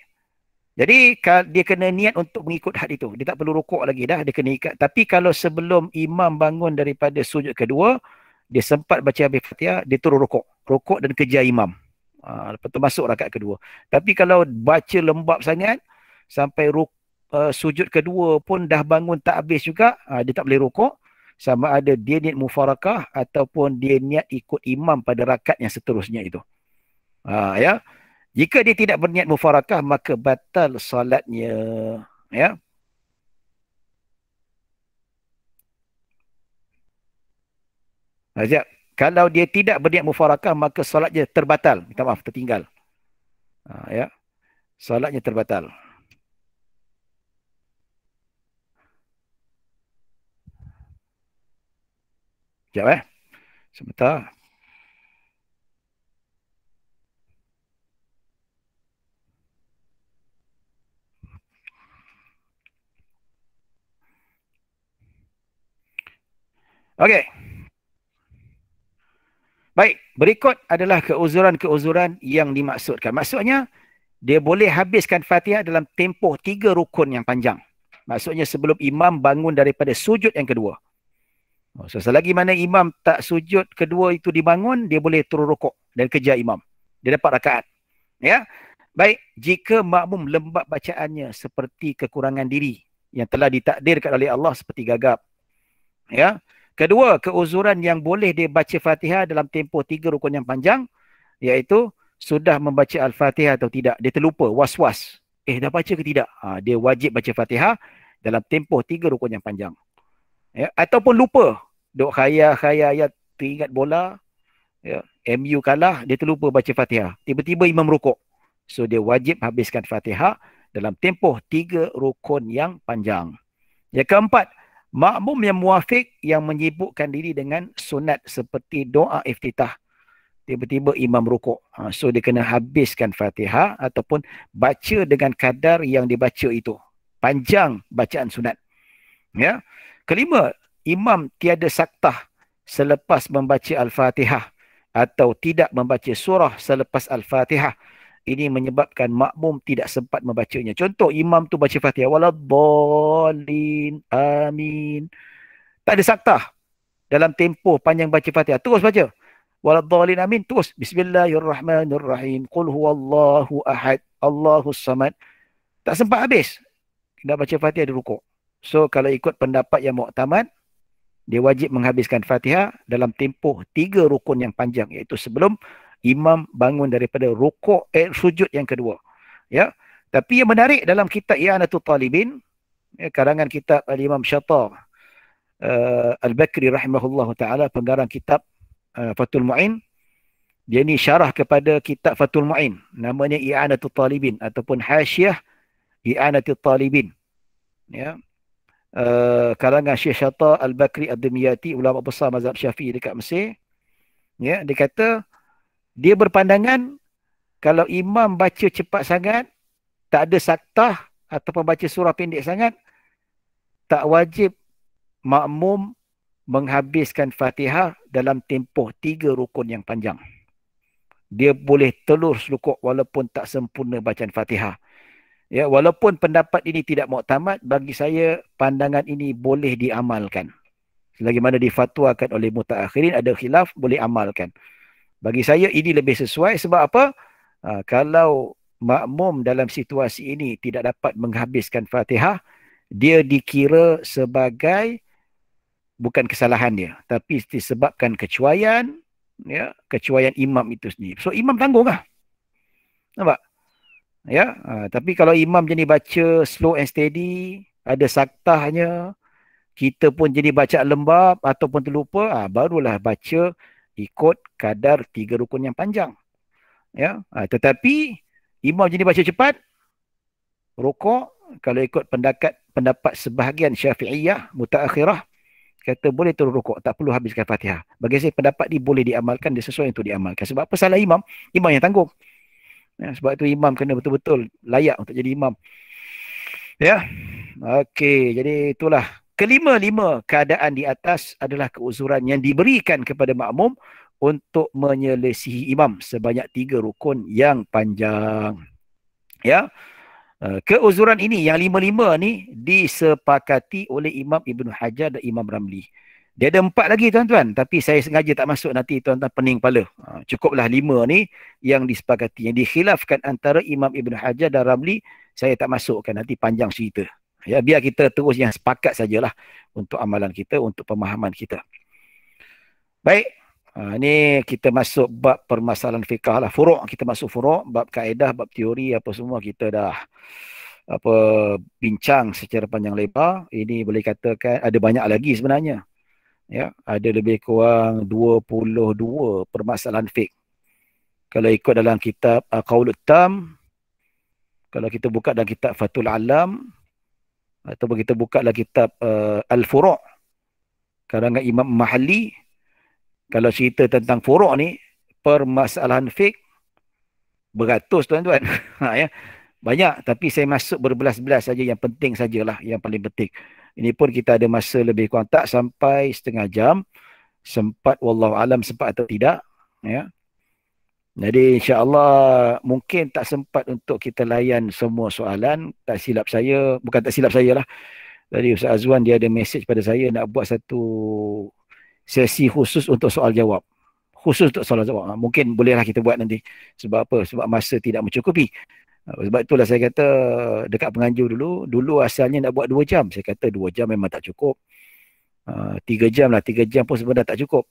Jadi dia kena niat untuk mengikut had itu. Dia tak perlu rukuk lagi dah. Dia kena ikat. Tapi kalau sebelum imam bangun daripada sujud kedua, dia sempat baca habis Fatihah, dia terus rukuk. Rukuk dan kejar imam. Lepas tu masuk rakaat kedua. Tapi kalau baca lembab sangat, sampai sujud kedua pun dah bangun tak habis juga, dia tak boleh rukuk. Sama ada dia niat mufarakah ataupun dia niat ikut imam pada rakaat yang seterusnya itu. Ya. Jika dia tidak berniat mufarakah, maka batal solatnya. Ya. Kalau dia tidak berniat mufarakah, maka solatnya terbatal. Minta maaf, tertinggal. Ya. Solatnya terbatal. Sekejap sebentar. Okey. Baik, berikut adalah keuzuran-keuzuran yang dimaksudkan. Maksudnya, dia boleh habiskan Fatihah dalam tempoh 3 rukun yang panjang. Maksudnya sebelum imam bangun daripada sujud yang kedua. So, selagi mana imam tak sujud kedua itu dibangun, dia boleh terus rukuk. dan kejar imam. Dia dapat rakaat. Ya. Baik, jika makmum lembab bacaannya seperti kekurangan diri yang telah ditakdirkan oleh Allah seperti gagap. Ya. Kedua, keuzuran yang boleh dia baca Fatihah dalam tempoh 3 rukun yang panjang, iaitu sudah membaca Al-Fatihah atau tidak. Dia terlupa, was-was. Dah baca ke tidak? Dia wajib baca Fatihah dalam tempoh 3 rukun yang panjang. Ya. Ataupun lupa. Duk khayal-khayal, teringat bola, ya, MU kalah, dia terlupa baca Fatihah. Tiba-tiba imam rukuk. So dia wajib habiskan Fatihah dalam tempoh 3 rukun yang panjang. Yang keempat, makmum yang muafiq yang menyibukkan diri dengan sunat seperti doa iftitah. Tiba-tiba imam rukuk. So dia kena habiskan Fatihah ataupun baca dengan kadar yang dibaca itu. Panjang bacaan sunat. Ya. Kelima, imam tiada saktah selepas membaca Al-Fatihah atau tidak membaca surah selepas Al-Fatihah. Ini menyebabkan makmum tidak sempat membacanya. Contoh, imam tu baca Fatihah. Waladhdallin, amin. Tak ada saktah dalam tempoh panjang baca Fatihah. Terus baca. Waladhdallin, amin. Terus. Bismillahirrahmanirrahim. Qul huwallahu ahad. Allahus samad. Tak sempat habis. Kena baca Fatihah di rukuk. So, kalau ikut pendapat yang muktamad, dia wajib menghabiskan Fatihah dalam tempoh 3 rukun yang panjang, iaitu sebelum imam bangun daripada rukuk sujud yang kedua. Ya. Tapi yang menarik dalam kitab I'anatul Talibin, ya, karangan kitab Al-Imam Syatar Al-Bakri rahimahullah taala, penggarang kitab Fathul Mu'in, dia ni syarah kepada kitab Fathul Mu'in, namanya I'anatul Talibin ataupun Hasyiah I'anatul Talibin. Ya. Karangan Syekh Syatar Al-Bakri Ad-Dimyati, ulama besar mazhab Syafi'i dekat Mesir. Ya, dia kata dia berpandangan kalau imam baca cepat sangat, tak ada saktah ataupun baca surah pendek sangat, tak wajib makmum menghabiskan Fatihah dalam tempoh 3 rukun yang panjang. Dia boleh terus rukuk walaupun tak sempurna bacaan Fatihah. Ya, walaupun pendapat ini tidak muktamad, bagi saya pandangan ini boleh diamalkan. Selagi mana difatwakan oleh mutaakhirin, ada khilaf, boleh amalkan. Bagi saya ini lebih sesuai. Sebab apa? Kalau makmum dalam situasi ini tidak dapat menghabiskan Fatihah, dia dikira sebagai bukan kesalahan dia, tapi disebabkan kecuaian, ya, kecuaian imam itu sendiri. So imam tanggung lah. Nampak? Ya, tapi kalau imam jadi baca slow and steady, ada saktahnya, kita pun jadi baca lembab ataupun terlupa, barulah baca ikut kadar 3 rukun yang panjang. Ya, tetapi imam jadi baca cepat, rukuk, kalau ikut pendapat sebahagian Syafi'iyah mutaakhirah, kata boleh terus rukuk, tak perlu habiskan Fatihah. Bagi saya pendapat ni boleh diamalkan, dia sesuai untuk diamalkan. Sebab apa? Salah imam, imam yang tanggung. Ya, sebab itu imam kena betul-betul layak untuk jadi imam. Ya. Okey, jadi itulah kelima keadaan di atas adalah keuzuran yang diberikan kepada makmum untuk menyelisihi imam sebanyak 3 rukun yang panjang. Ya. Keuzuran ini yang 5 ni disepakati oleh Imam Ibn Hajar dan Imam Ramli. Dia ada 4 lagi tuan-tuan, tapi saya sengaja tak masuk, nanti tuan-tuan pening kepala. Cukuplah 5 ni yang disepakati. Yang dikhilafkan antara Imam Ibn Hajar dan Ramli, saya tak masukkan, nanti panjang cerita. Ya, biar kita terus yang sepakat sajalah untuk amalan kita, untuk pemahaman kita. Baik, ni kita masuk bab permasalahan fiqah lah. Furuk, kita masuk furuk, bab kaedah, bab teori, apa semua kita dah bincang secara panjang lebar. Ini boleh katakan ada banyak lagi sebenarnya. Ya, ada lebih kurang 22 permasalahan fiqh. Kalau ikut dalam kitab Qaulul Tam, kalau kita buka dalam kitab Fathul Alam, ataupun kita buka dalam kitab Al-Furu' karangan Imam Mahalli, kalau cerita tentang furu' ni, permasalahan fiqh beratus tuan-tuan. Ya, banyak, tapi saya masuk berbelas-belas saja, yang penting sajalah, yang paling penting. Ini pun kita ada masa lebih kurang tak sampai setengah jam. Sempat, wallahu alam sempat atau tidak. Ya. Jadi insya-Allah mungkin tak sempat untuk kita layan semua soalan. Tak silap saya, bukan tak silap saya lah. Tadi Ustaz Azwan dia ada mesej pada saya nak buat satu sesi khusus untuk soal jawab. khusus untuk solat zuhur. Mungkin bolehlah kita buat nanti. Sebab apa? Sebab masa tidak mencukupi. Sebab itulah saya kata dekat penganjur dulu asalnya nak buat 2 jam. Saya kata 2 jam memang tak cukup. 3 jam lah, 3 jam pun sebenarnya tak cukup.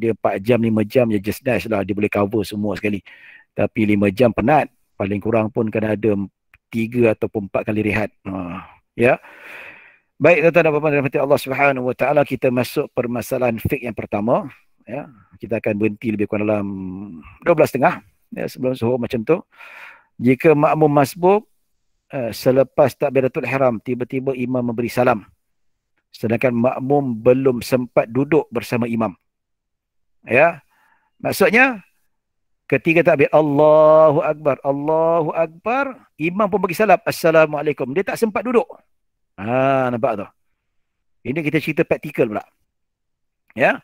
Dia 4 jam, 5 jam je just nice lah. Dia boleh cover semua sekali. Tapi 5 jam penat. Paling kurang pun kena ada 3 ataupun 4 kali rehat. Ya. Baik, tuan-tuan dan puan-puan dirahmati Allah Subhanahu Wa Taala, kita masuk permasalahan fiqh yang pertama. Ya, kita akan berhenti lebih kurang dalam 12.30 ya, sebelum zuhur macam tu. Jika makmum masbuk selepas takbiratul ihram tiba-tiba imam memberi salam, sedangkan makmum belum sempat duduk bersama imam. Ya. Maksudnya ketika takbir Allahu Akbar, imam pun bagi salam Assalamualaikum. Dia tak sempat duduk. Nampak tu? Ini kita cerita praktikal pula. Ya.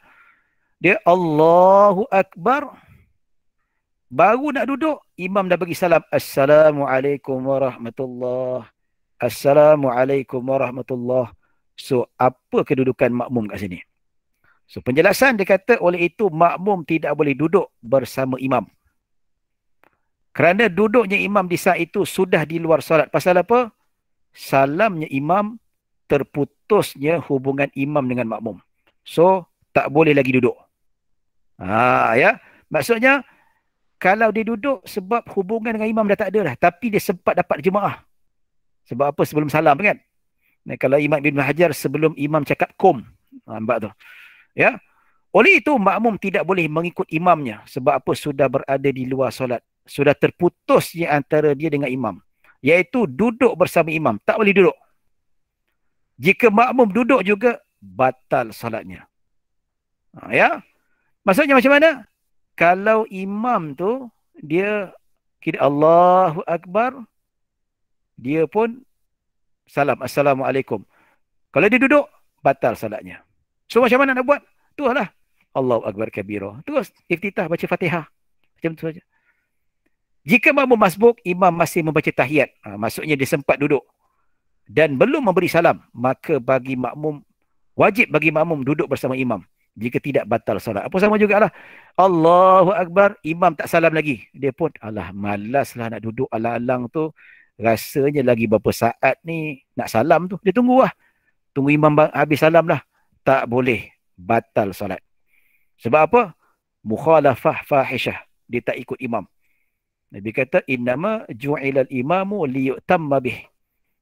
Dia Allahu Akbar, baru nak duduk, imam dah bagi salam Assalamualaikum warahmatullahi. Assalamualaikum warahmatullahi. So, apa kedudukan makmum kat sini? So, penjelasan dia kata oleh itu makmum tidak boleh duduk bersama imam. Kerana duduknya imam di saat itu sudah di luar solat. Pasal apa? Salamnya imam, terputusnya hubungan imam dengan makmum. So, tak boleh lagi duduk. Ya. Maksudnya, kalau dia duduk sebab hubungan dengan imam dah tak ada dah. Tapi dia sempat dapat jemaah. Sebab apa? Sebelum salam kan? Kalau Imam Ibn Hajar sebelum imam cakap kum. Nampak tu? Ya. Oleh itu makmum tidak boleh mengikut imamnya. Sebab apa? Sudah berada di luar solat. Sudah terputusnya antara dia dengan imam. Iaitu duduk bersama imam. Tak boleh duduk. Jika makmum duduk juga, batal solatnya. Ya. Maksudnya macam mana? Kalau imam tu, dia kira Allahu Akbar, dia pun salam Assalamualaikum. Kalau dia duduk, batal salatnya. So macam mana nak buat? Tu lah. Allahu Akbar kabira. Terus iftitah baca Fatihah. Macam tu saja. Jika makmum masbuk, imam masih membaca tahiyat. Maksudnya dia sempat duduk. Dan belum memberi salam. Maka wajib bagi makmum duduk bersama imam. Jika tidak, batal salat. Apa sama jugalah. Allahu Akbar, imam tak salam lagi. Dia pun, malaslah nak duduk alang-alang tu. Rasanya lagi berapa saat ni nak salam tu. Dia tunggu lah. Tunggu imam habis salam lah. Tak boleh. Batal salat. Sebab apa? Mukhalafah fahishah. Dia tak ikut imam. Nabi kata, innama ju'ilal imamu liyu'tamma bih.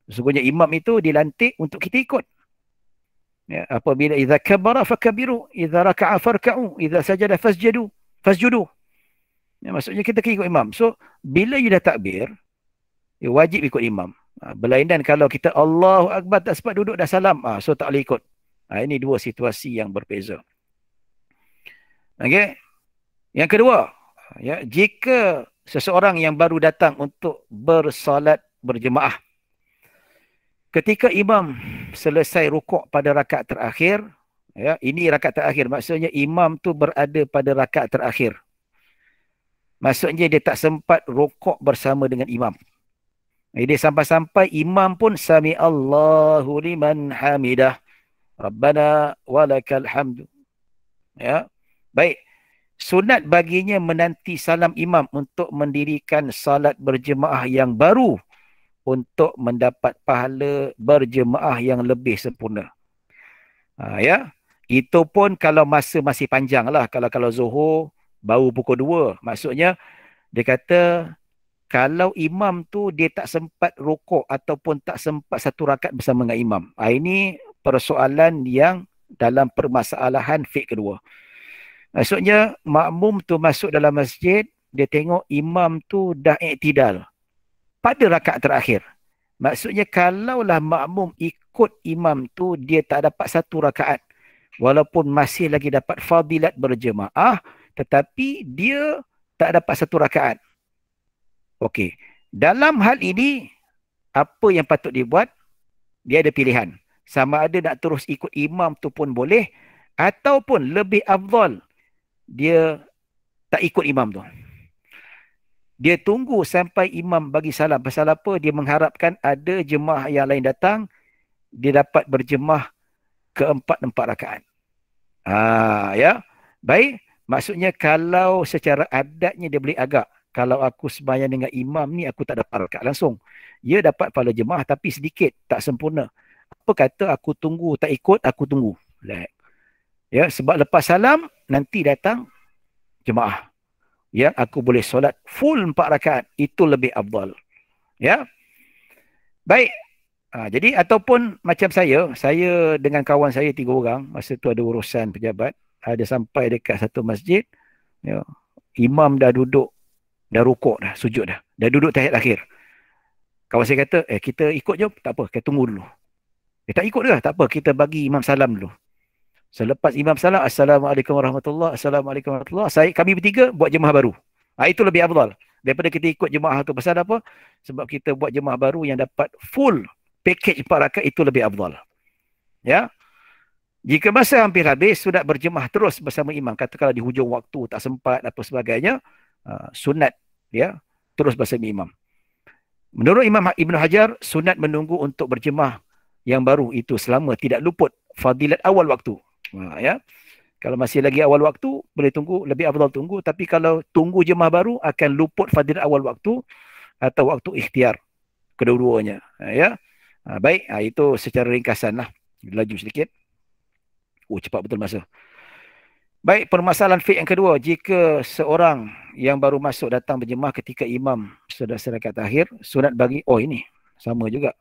Sesungguhnya imam itu dilantik untuk kita ikut. Ya, apabila idza kabara fakabiru, idza raka'a farka'u, idza sajada fasjudu. Ya, maksudnya kita ikut imam. So, bila you dah takbir, you wajib ikut imam. Berlainan kalau kita Allahu Akbar tak sempat duduk dah salam, so tak boleh ikut. Ini dua situasi yang berbeza. Okey. Yang kedua, ya, jika seseorang yang baru datang untuk bersolat berjemaah, ketika imam selesai rukuk pada rakaat terakhir, ya, ini rakaat terakhir, maksudnya imam tu berada pada rakaat terakhir. Maksudnya dia tak sempat rukuk bersama dengan imam. Dia sampai-sampai imam pun sami Allahu liman hamidah. Rabbana walakal hamdu. Ya. Baik. Sunat baginya menanti salam imam untuk mendirikan salat berjemaah yang baru, untuk mendapat pahala berjemaah yang lebih sempurna. Ya, itu pun kalau masa masih panjang lah. Kalau zuhur baru pukul 2. Maksudnya dia kata kalau imam tu dia tak sempat rukuk ataupun tak sempat satu rakaat bersama dengan imam. Ini persoalan yang dalam permasalahan fiqh kedua. Maksudnya makmum tu masuk dalam masjid, dia tengok imam tu dah iktidal pada rakaat terakhir. Maksudnya kalaulah makmum ikut imam tu, dia tak dapat satu rakaat. Walaupun masih lagi dapat fadilat berjemaah, tetapi dia tak dapat satu rakaat. Okey. Dalam hal ini, apa yang patut dibuat? Dia ada pilihan. Sama ada nak terus ikut imam tu pun boleh, ataupun lebih afdal, dia tak ikut imam tu. Dia tunggu sampai imam bagi salam. Pasal apa? Dia mengharapkan ada jemaah yang lain datang, dia dapat berjemaah keempat rakaat. Ya. Baik. Maksudnya kalau secara adatnya dia boleh agak. Kalau aku sembahyang dengan imam ni aku tak dapat rakaat langsung. Dia dapat pahala jemaah tapi sedikit, tak sempurna. Apa kata aku tunggu, tak ikut, aku tunggu. Ya, sebab lepas salam nanti datang jemaah. Ya, aku boleh solat full 4 rakaat. Itu lebih afdal. Ya. Baik. Jadi ataupun macam saya dengan kawan saya 3 orang, masa tu ada urusan pejabat, ada sampai dekat satu masjid, ya, imam dah duduk, dah rukuk dah, sujud dah duduk tahiyat akhir. Kawan saya kata, kita ikut je, tak apa, kita tunggu dulu. Tak ikut ke? Tak apa, kita bagi imam salam dulu. Selepas imam salam, Assalamualaikum warahmatullahi Assalamualaikum warahmatullahi, kami bertiga buat jemaah baru. Itu lebih afdal daripada kita ikut jemaah tu. Pasal apa? Sebab kita buat jemaah baru yang dapat full package 4 rakaat, itu lebih afdal. Ya. Jika masa hampir habis, sunat berjemaah terus bersama imam. Katakanlah di hujung waktu tak sempat apa sebagainya, sunat ya terus bersama imam. Menurut Imam Ibn Hajar, sunat menunggu untuk berjemaah yang baru itu selama tidak luput fadilat awal waktu. Ya. Kalau masih lagi awal waktu, boleh tunggu, lebih afdal tunggu. Tapi kalau tunggu jemaah baru, akan luput fadilat awal waktu atau waktu ikhtiar. Kedua-duanya. Ya. Baik, itu secara ringkasan lah. Laju sedikit. Cepat betul masa. Baik, permasalahan fiqh yang kedua. Jika seorang yang baru masuk datang berjemaah ketika imam sudah rakaat akhir, sunat bagi, ini sama juga.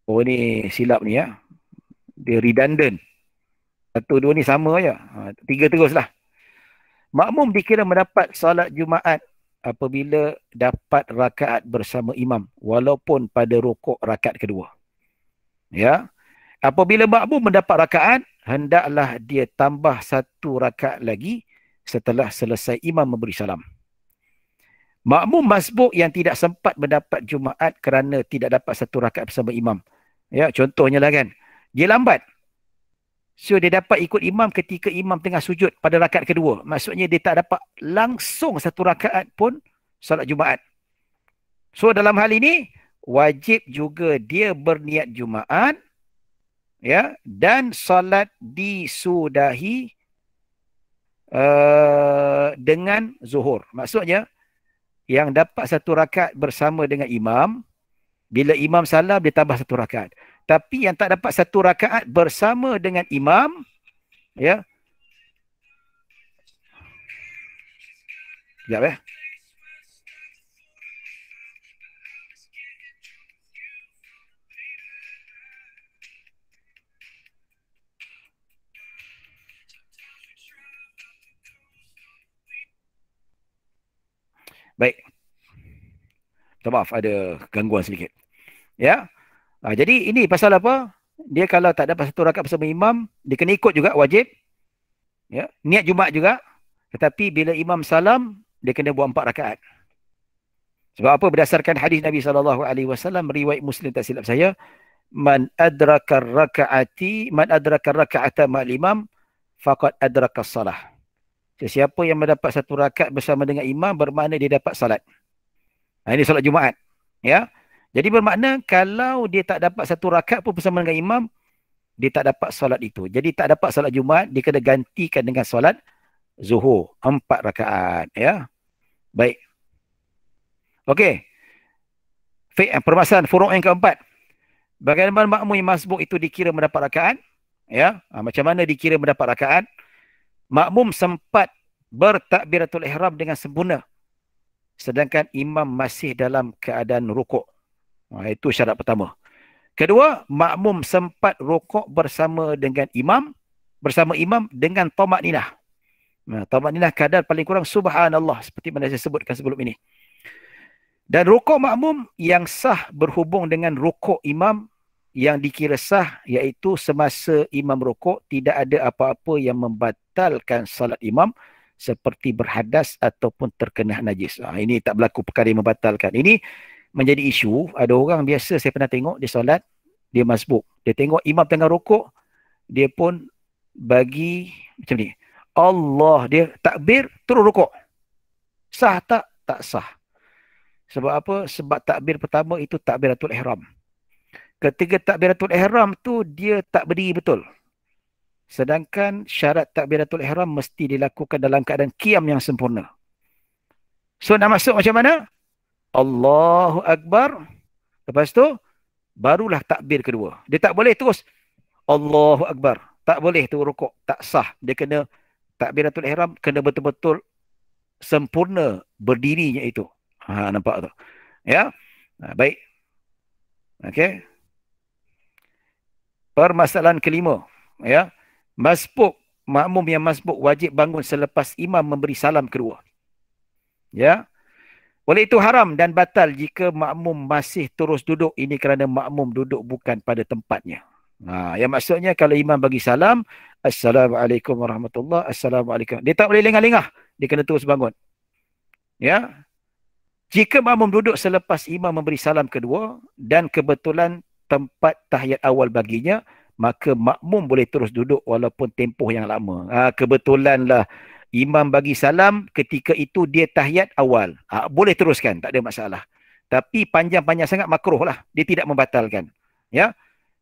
Ini silap ni ya. Dia redundant. 1, 2 ni sama je. 3 teruslah. Makmum dikira mendapat salat Jumaat apabila dapat rakaat bersama imam walaupun pada rukuk rakaat kedua. Ya. Apabila makmum mendapat rakaat, hendaklah dia tambah 1 rakaat lagi setelah selesai imam memberi salam. Makmum masbuk yang tidak sempat mendapat Jumaat kerana tidak dapat 1 rakaat bersama imam. Ya, contohnya lah kan. Dia lambat. So dia dapat ikut imam ketika imam tengah sujud pada rakaat kedua. Maksudnya dia tak dapat langsung 1 rakaat pun salat Jumaat. So dalam hal ini wajib juga dia berniat Jumaat, ya, dan salat disudahi dengan zuhur. Maksudnya yang dapat 1 rakaat bersama dengan imam, bila imam salam dia tambah 1 rakaat. Tapi yang tak dapat 1 rakaat bersama dengan imam, ya. Sekejap ya. Baik. Minta maaf, ada gangguan sedikit. Ya. Jadi ini pasal apa? Dia kalau tak dapat 1 rakaat bersama imam, dia kena ikut juga, wajib. Ya. Niat Jumaat juga. Tetapi bila imam salam, dia kena buat 4 rakaat. Sebab apa? Berdasarkan hadis Nabi SAW, riwayat Muslim tak silap saya, man adraka raka'ata ma'al imam faqad adraka salah. Sesiapa yang mendapat 1 rakaat bersama dengan imam, bermakna dia dapat salat. Ini salat Jumaat. Ya. Jadi bermakna kalau dia tak dapat 1 rakaat pun bersama dengan imam, dia tak dapat salat itu. Jadi tak dapat salat Jumaat, dia kena gantikan dengan salat zuhur 4 rakaat. Ya. Baik. Okey. Permasalahan furuk yang keempat. Bagaimana makmum yang masbuk itu dikira mendapat rakaat? Ya. Macam mana dikira mendapat rakaat? Makmum sempat bertakbiratul ihram dengan sempurna, sedangkan imam masih dalam keadaan rukuk. Itu syarat pertama. Kedua, makmum sempat rukuk bersama imam dengan tamakninah. Tamakninah kadar paling kurang subhanallah, seperti mana saya sebutkan sebelum ini. Dan rukuk makmum yang sah berhubung dengan rukuk imam yang dikira sah, iaitu semasa imam rukuk tidak ada apa-apa yang membatalkan salat imam seperti berhadas ataupun terkena najis. Ini tak berlaku perkara yang membatalkan. Ini menjadi isu. Ada orang biasa saya pernah tengok dia solat, dia masbuk. Dia tengok imam tengah rukuk, dia pun bagi macam ni. Allah, dia takbir terus rukuk. Sah tak? Tak sah. Sebab apa? Sebab takbir pertama itu takbiratul ihram. Ketika takbiratul ihram tu dia tak berdiri betul. Sedangkan syarat takbiratul ihram mesti dilakukan dalam keadaan qiyam yang sempurna. So nak masuk macam mana? Allahu Akbar. Lepas tu barulah takbir kedua. Dia tak boleh terus Allahu Akbar. Tak boleh tu rukuk. Tak sah. Dia kena takbiratul ihram kena betul-betul sempurna berdirinya itu. Nampak tu. Ya. Baik. Okey. Permasalahan kelima, ya. Masbuk, makmum yang masbuk wajib bangun selepas imam memberi salam kedua. Ya. Oleh itu haram dan batal jika makmum masih terus duduk. Ini kerana makmum duduk bukan pada tempatnya. Yang maksudnya kalau imam bagi salam, Assalamualaikum warahmatullahi, Assalamualaikum. Dia tak boleh lengah-lengah. Dia kena terus bangun. Ya. Jika makmum duduk selepas imam memberi salam kedua dan kebetulan tempat tahiyat awal baginya, maka makmum boleh terus duduk walaupun tempoh yang lama. Kebetulanlah imam bagi salam ketika itu dia tahiyat awal. Boleh teruskan, tak ada masalah. Tapi panjang-panjang sangat makruh lah. Dia tidak membatalkan. Ya.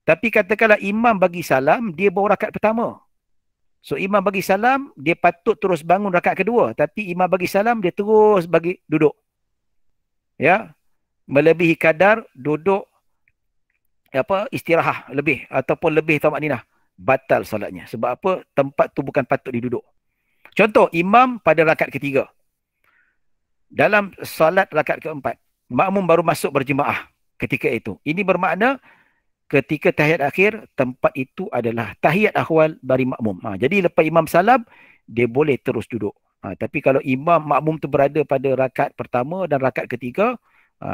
Tapi katakanlah imam bagi salam, dia baru rakaat pertama. So imam bagi salam, dia patut terus bangun rakaat kedua. Tapi imam bagi salam, dia terus bagi duduk. Ya. Melebihi kadar duduk istirahat lebih ataupun lebih tamakninah, batal solatnya. Sebab apa? Tempat tu bukan patut diduduk. Contoh, imam pada rakaat ketiga. Dalam solat rakaat keempat, makmum baru masuk berjemaah ketika itu. Ini bermakna ketika tahiyat akhir, tempat itu adalah tahiyat awal bagi makmum. Jadi lepas imam salam, dia boleh terus duduk. Tapi kalau makmum tu berada pada rakaat pertama dan rakaat ketiga,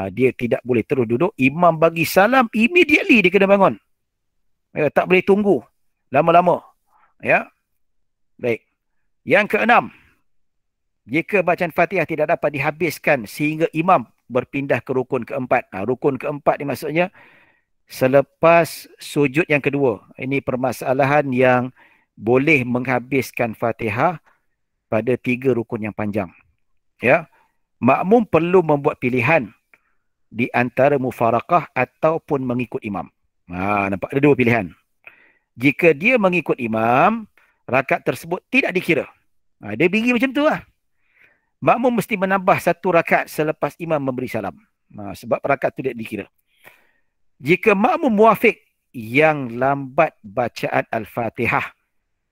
dia tidak boleh terus duduk. Imam bagi salam, immediately dia kena bangun. Tak boleh tunggu lama-lama. Ya. Baik. Yang keenam, jika bacaan Fatihah tidak dapat dihabiskan sehingga imam berpindah ke rukun keempat. Rukun keempat ni maksudnya selepas sujud yang kedua. Ini permasalahan yang boleh menghabiskan Fatihah pada 3 rukun yang panjang. Ya. Makmum perlu membuat pilihan di antara mufarakah ataupun mengikut imam. Nampak ada 2 pilihan. Jika dia mengikut imam, rakaat tersebut tidak dikira. Dia binggi macam tu lah. Makmum mesti menambah 1 rakaat selepas imam memberi salam. Sebab rakaat tu tidak dikira. Jika makmum muafiq yang lambat bacaan Al-Fatihah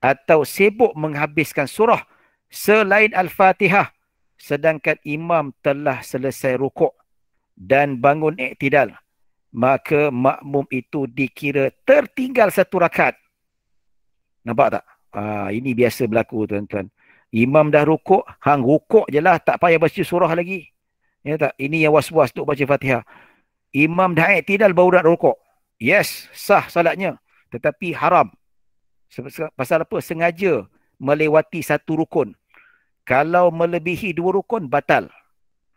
atau sibuk menghabiskan surah selain Al-Fatihah sedangkan imam telah selesai rukuk dan bangun iktidal, maka makmum itu dikira tertinggal 1 rakaat. Nampak tak? Ini biasa berlaku tuan-tuan. Imam dah rukuk, hang rukuk je lah, tak payah baca surah lagi. Ya tak? Ini yang was-was untuk baca Fatihah. Imam dah iktidal baru nak rukuk. Yes, sah salatnya. Tetapi haram. Pasal apa? Sengaja melewati 1 rukun. Kalau melebihi 2 rukun, batal.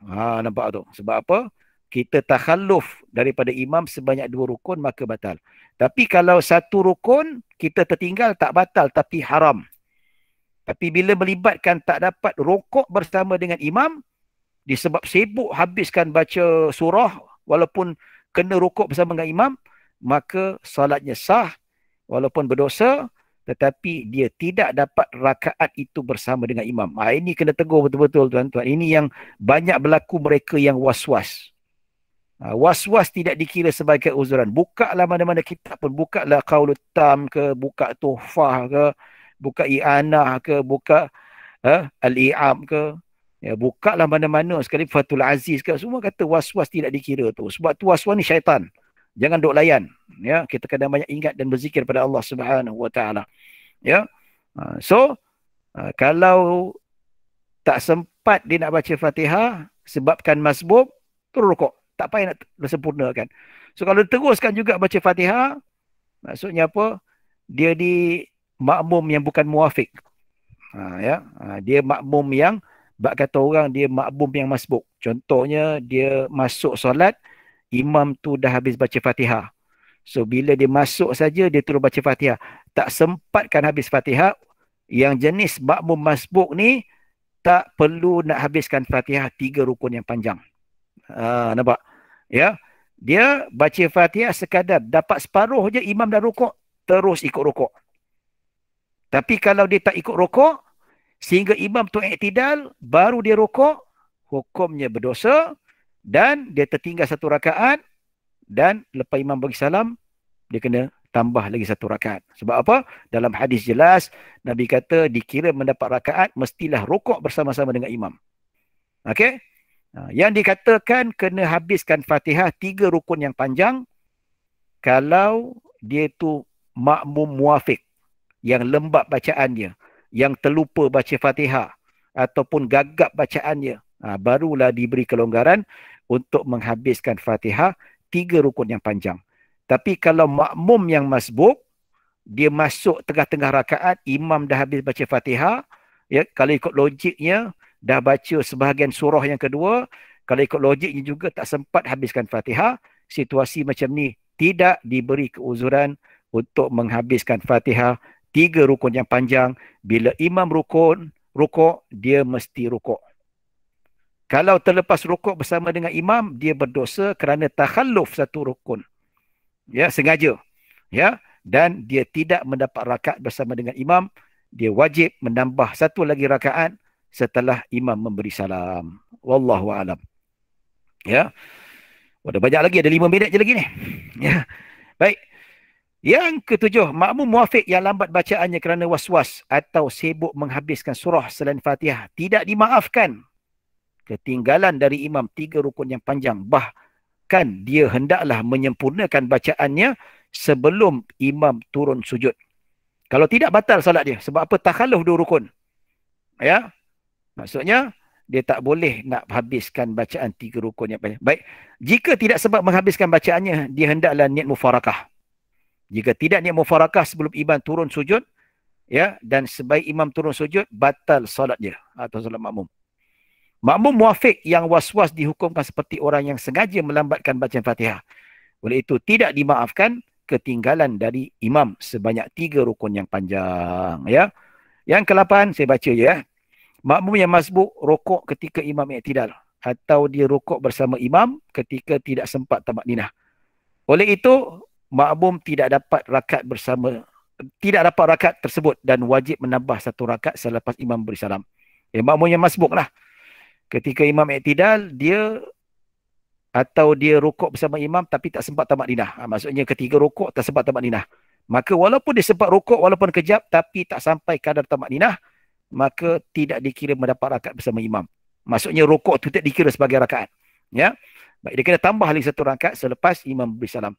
Nampak tu? Sebab apa? Kita takhalluf daripada imam sebanyak 2 rukun, maka batal. Tapi kalau 1 rukun, kita tertinggal, tak batal, tapi haram. Tapi bila melibatkan tak dapat rukuk bersama dengan imam, disebab sibuk habiskan baca surah, walaupun kena rukuk bersama dengan imam, maka salatnya sah, walaupun berdosa, tetapi dia tidak dapat rakaat itu bersama dengan imam. Ini kena tegur betul-betul tuan-tuan. Ini yang banyak berlaku mereka yang was-was. Was-was tidak dikira sebagai uzuran. Bukalah mana-mana kitab pun. Bukalah Qaulul Tam ke, buka Tuhfah ke, buka I'anah ke, buka Al-I'am ke. Ya, bukalah mana-mana sekali Fathul Aziz ke. Semua kata was-was tidak dikira tu. Sebab tu was-was ni syaitan. Jangan duk layan. Ya, kita kadang banyak ingat dan berzikir pada Allah Subhanahu Wa Taala. Ya. So, kalau tak sempat dia nak baca Fatihah sebabkan masbuk, terus rukuk. Tak payah nak sempurnakan. So kalau teruskan juga baca Fatihah, maksudnya apa? Dia di makmum yang bukan muafiq. Dia makmum yang, bak kata orang, dia makmum yang masbuk. Contohnya dia masuk solat, imam tu dah habis baca Fatihah. So bila dia masuk saja dia terus baca Fatihah. Tak sempatkan habis Fatihah. Yang jenis makmum masbuk ni tak perlu nak habiskan Fatihah 3 rukun yang panjang. Nampak? Ya. Dia baca Fatihah sekadar dapat separuh je imam dah rukuk, terus ikut rukuk. Tapi kalau dia tak ikut rukuk, sehingga imam tu i'tidal, baru dia rukuk, hukumnya berdosa dan dia tertinggal satu rakaat dan lepas imam bagi salam, dia kena tambah lagi satu rakaat. Sebab apa? Dalam hadis jelas, Nabi kata dikira mendapat rakaat, mestilah rukuk bersama-sama dengan imam. Okey? Yang dikatakan kena habiskan Fatihah 3 rukun yang panjang kalau dia tu makmum muafiq, yang lembab bacaannya, yang terlupa baca Fatihah ataupun gagap bacaannya, barulah diberi kelonggaran untuk menghabiskan Fatihah 3 rukun yang panjang. Tapi kalau makmum yang masbuk, dia masuk tengah-tengah rakaat, imam dah habis baca Fatihah, ya, kalau ikut logiknya dah baca sebahagian surah yang kedua, kalau ikut logiknya juga tak sempat habiskan Fatihah, situasi macam ni tidak diberi keuzuran untuk menghabiskan Fatihah 3 rukun yang panjang. Bila imam rukuk, dia mesti rukuk. Kalau terlepas rukuk bersama dengan imam, dia berdosa kerana takhalluf satu rukun. Ya, sengaja. Ya, dan dia tidak mendapat rakaat bersama dengan imam, dia wajib menambah satu lagi rakaat setelah imam memberi salam. Wallahu a'lam. Ya. Ada banyak lagi, ada 5 minit je lagi ni. Ya. Baik. Yang ketujuh, makmum muafiq yang lambat bacaannya kerana was-was atau sibuk menghabiskan surah selain Fatihah tidak dimaafkan ketinggalan dari imam 3 rukun yang panjang. Bahkan dia hendaklah menyempurnakan bacaannya sebelum imam turun sujud. Kalau tidak, batal solat dia. Sebab apa? Takhalluf 2 rukun. Ya. Maksudnya, dia tak boleh nak habiskan bacaan 3 rukun yang panjang. Baik. Jika tidak sempat menghabiskan bacaannya, dia hendaklah niat mufarakah. Jika tidak niat mufarakah sebelum imam turun sujud, ya, dan sebaik imam turun sujud, batal solat dia atau solat makmum. Makmum muafiq yang was-was dihukumkan seperti orang yang sengaja melambatkan bacaan Fatihah. Oleh itu, tidak dimaafkan ketinggalan dari imam sebanyak 3 rukun yang panjang. Ya. Yang ke-8, saya baca ya. Makmum yang masbuk rukuk ketika imam i'tidal atau dia rukuk bersama imam ketika tidak sempat tamakninah. Oleh itu, makmum tidak dapat rakaat tersebut dan wajib menambah satu rakaat selepas imam beri salam. Makmum yang masbuk lah. Ketika imam i'tidal, dia rukuk bersama imam tapi tak sempat tamakninah. Maksudnya ketiga rukuk tak sempat tamakninah. Maka walaupun dia sempat rukuk walaupun kejap tapi tak sampai kadar tamakninah, maka tidak dikira mendapat rakaat bersama imam. Maksudnya rukuk itu tidak dikira sebagai rakaat. Ya. Baik, dia kena tambah lagi satu rakaat selepas imam beri salam.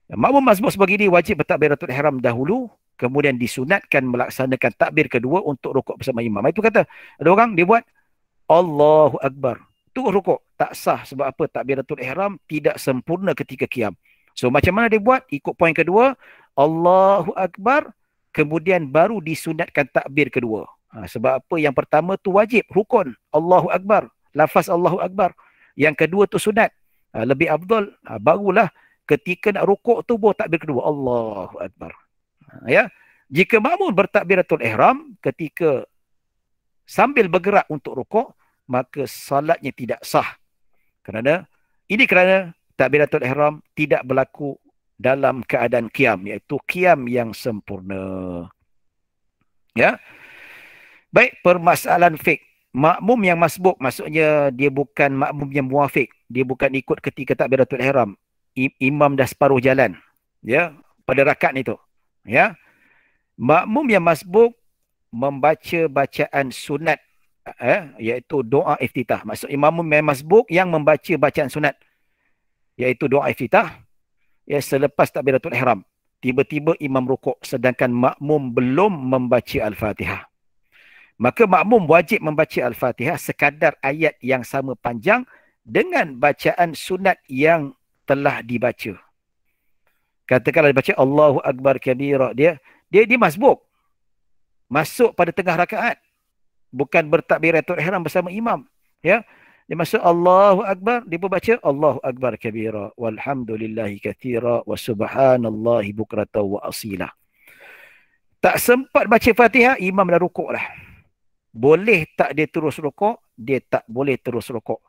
Makmum masbuk sebegini wajib bertakbiratul ihram dahulu, kemudian disunatkan melaksanakan takbir kedua untuk rukuk bersama imam. Itu kata, ada orang dia buat Allahu Akbar. Itu rukuk. Tak sah. Sebab apa? Takbiratul ihram tidak sempurna ketika qiyam. So macam mana dia buat? Ikut poin kedua, Allahu Akbar, kemudian baru disunatkan takbir kedua. Sebab apa? Yang pertama tu wajib, rukun, Allahu Akbar, lafaz Allahu Akbar. Yang kedua tu sunat, lebih afdal, barulah ketika nak rukuk tu baru takbir kedua, Allahu Akbar. Ya. Jika makmum bertakbiratul ihram ketika sambil bergerak untuk rukuk, maka salatnya tidak sah. Kerana takbiratul ihram tidak berlaku dalam keadaan qiyam, iaitu qiyam yang sempurna. Ya. Baik, permasalahan fiqh. Makmum yang masbuk, maksudnya dia bukan makmum yang muafiq. Dia bukan ikut ketika takbiratul ihram. Imam dah separuh jalan. Ya, pada rakaat itu. Ya. Makmum yang masbuk membaca bacaan sunat, iaitu doa iftitah. Maksud makmum yang masbuk yang membaca bacaan sunat, iaitu doa iftitah, ya, selepas takbiratul ihram. Tiba-tiba imam rukuk sedangkan makmum belum membaca Al-Fatihah. Maka makmum wajib membaca Al-Fatihah sekadar ayat yang sama panjang dengan bacaan sunat yang telah dibaca. Katakanlah dibaca Allahu Akbar kabira, dia masbuk. Masuk pada tengah rakaat. Bukan bertakbiratul ihram bersama imam. Ya. Dia masuk Allahu Akbar, dia pun baca Allahu Akbar kabira walhamdulillahi katsira wa subhanallahi bukratan wa asila. Tak sempat baca Fatihah, imam dah rukuk dah. Boleh tak dia terus rukuk? Dia tak boleh terus rukuk.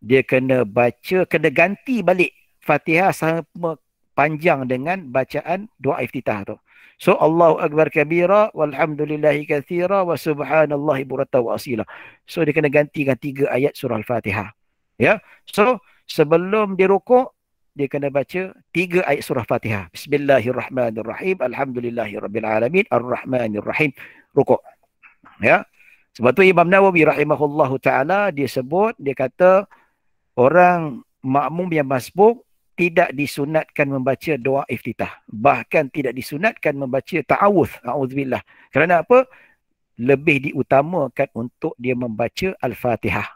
Dia kena baca, kena ganti balik Fatihah sama panjang dengan bacaan doa iftitah tu. So Allahu akbar kabira walhamdulillahi katsira wa subhanallahi burata wa asila. So dia kena ganti dengan 3 ayat surah Al-Fatihah. Ya. So sebelum dia rukuk dia kena baca 3 ayat surah Fatihah. Bismillahirrahmanirrahim. Alhamdulillahirabbil alamin. Arrahmanirrahim. Rukuk. Ya. Sebab tu Imam Nawawi rahimahullahu taala dia sebut, dia kata orang makmum yang masbuk tidak disunatkan membaca doa iftitah. Bahkan tidak disunatkan membaca ta'awudz. A'udzubillah. Kerana apa? Lebih diutamakan untuk dia membaca Al-Fatihah.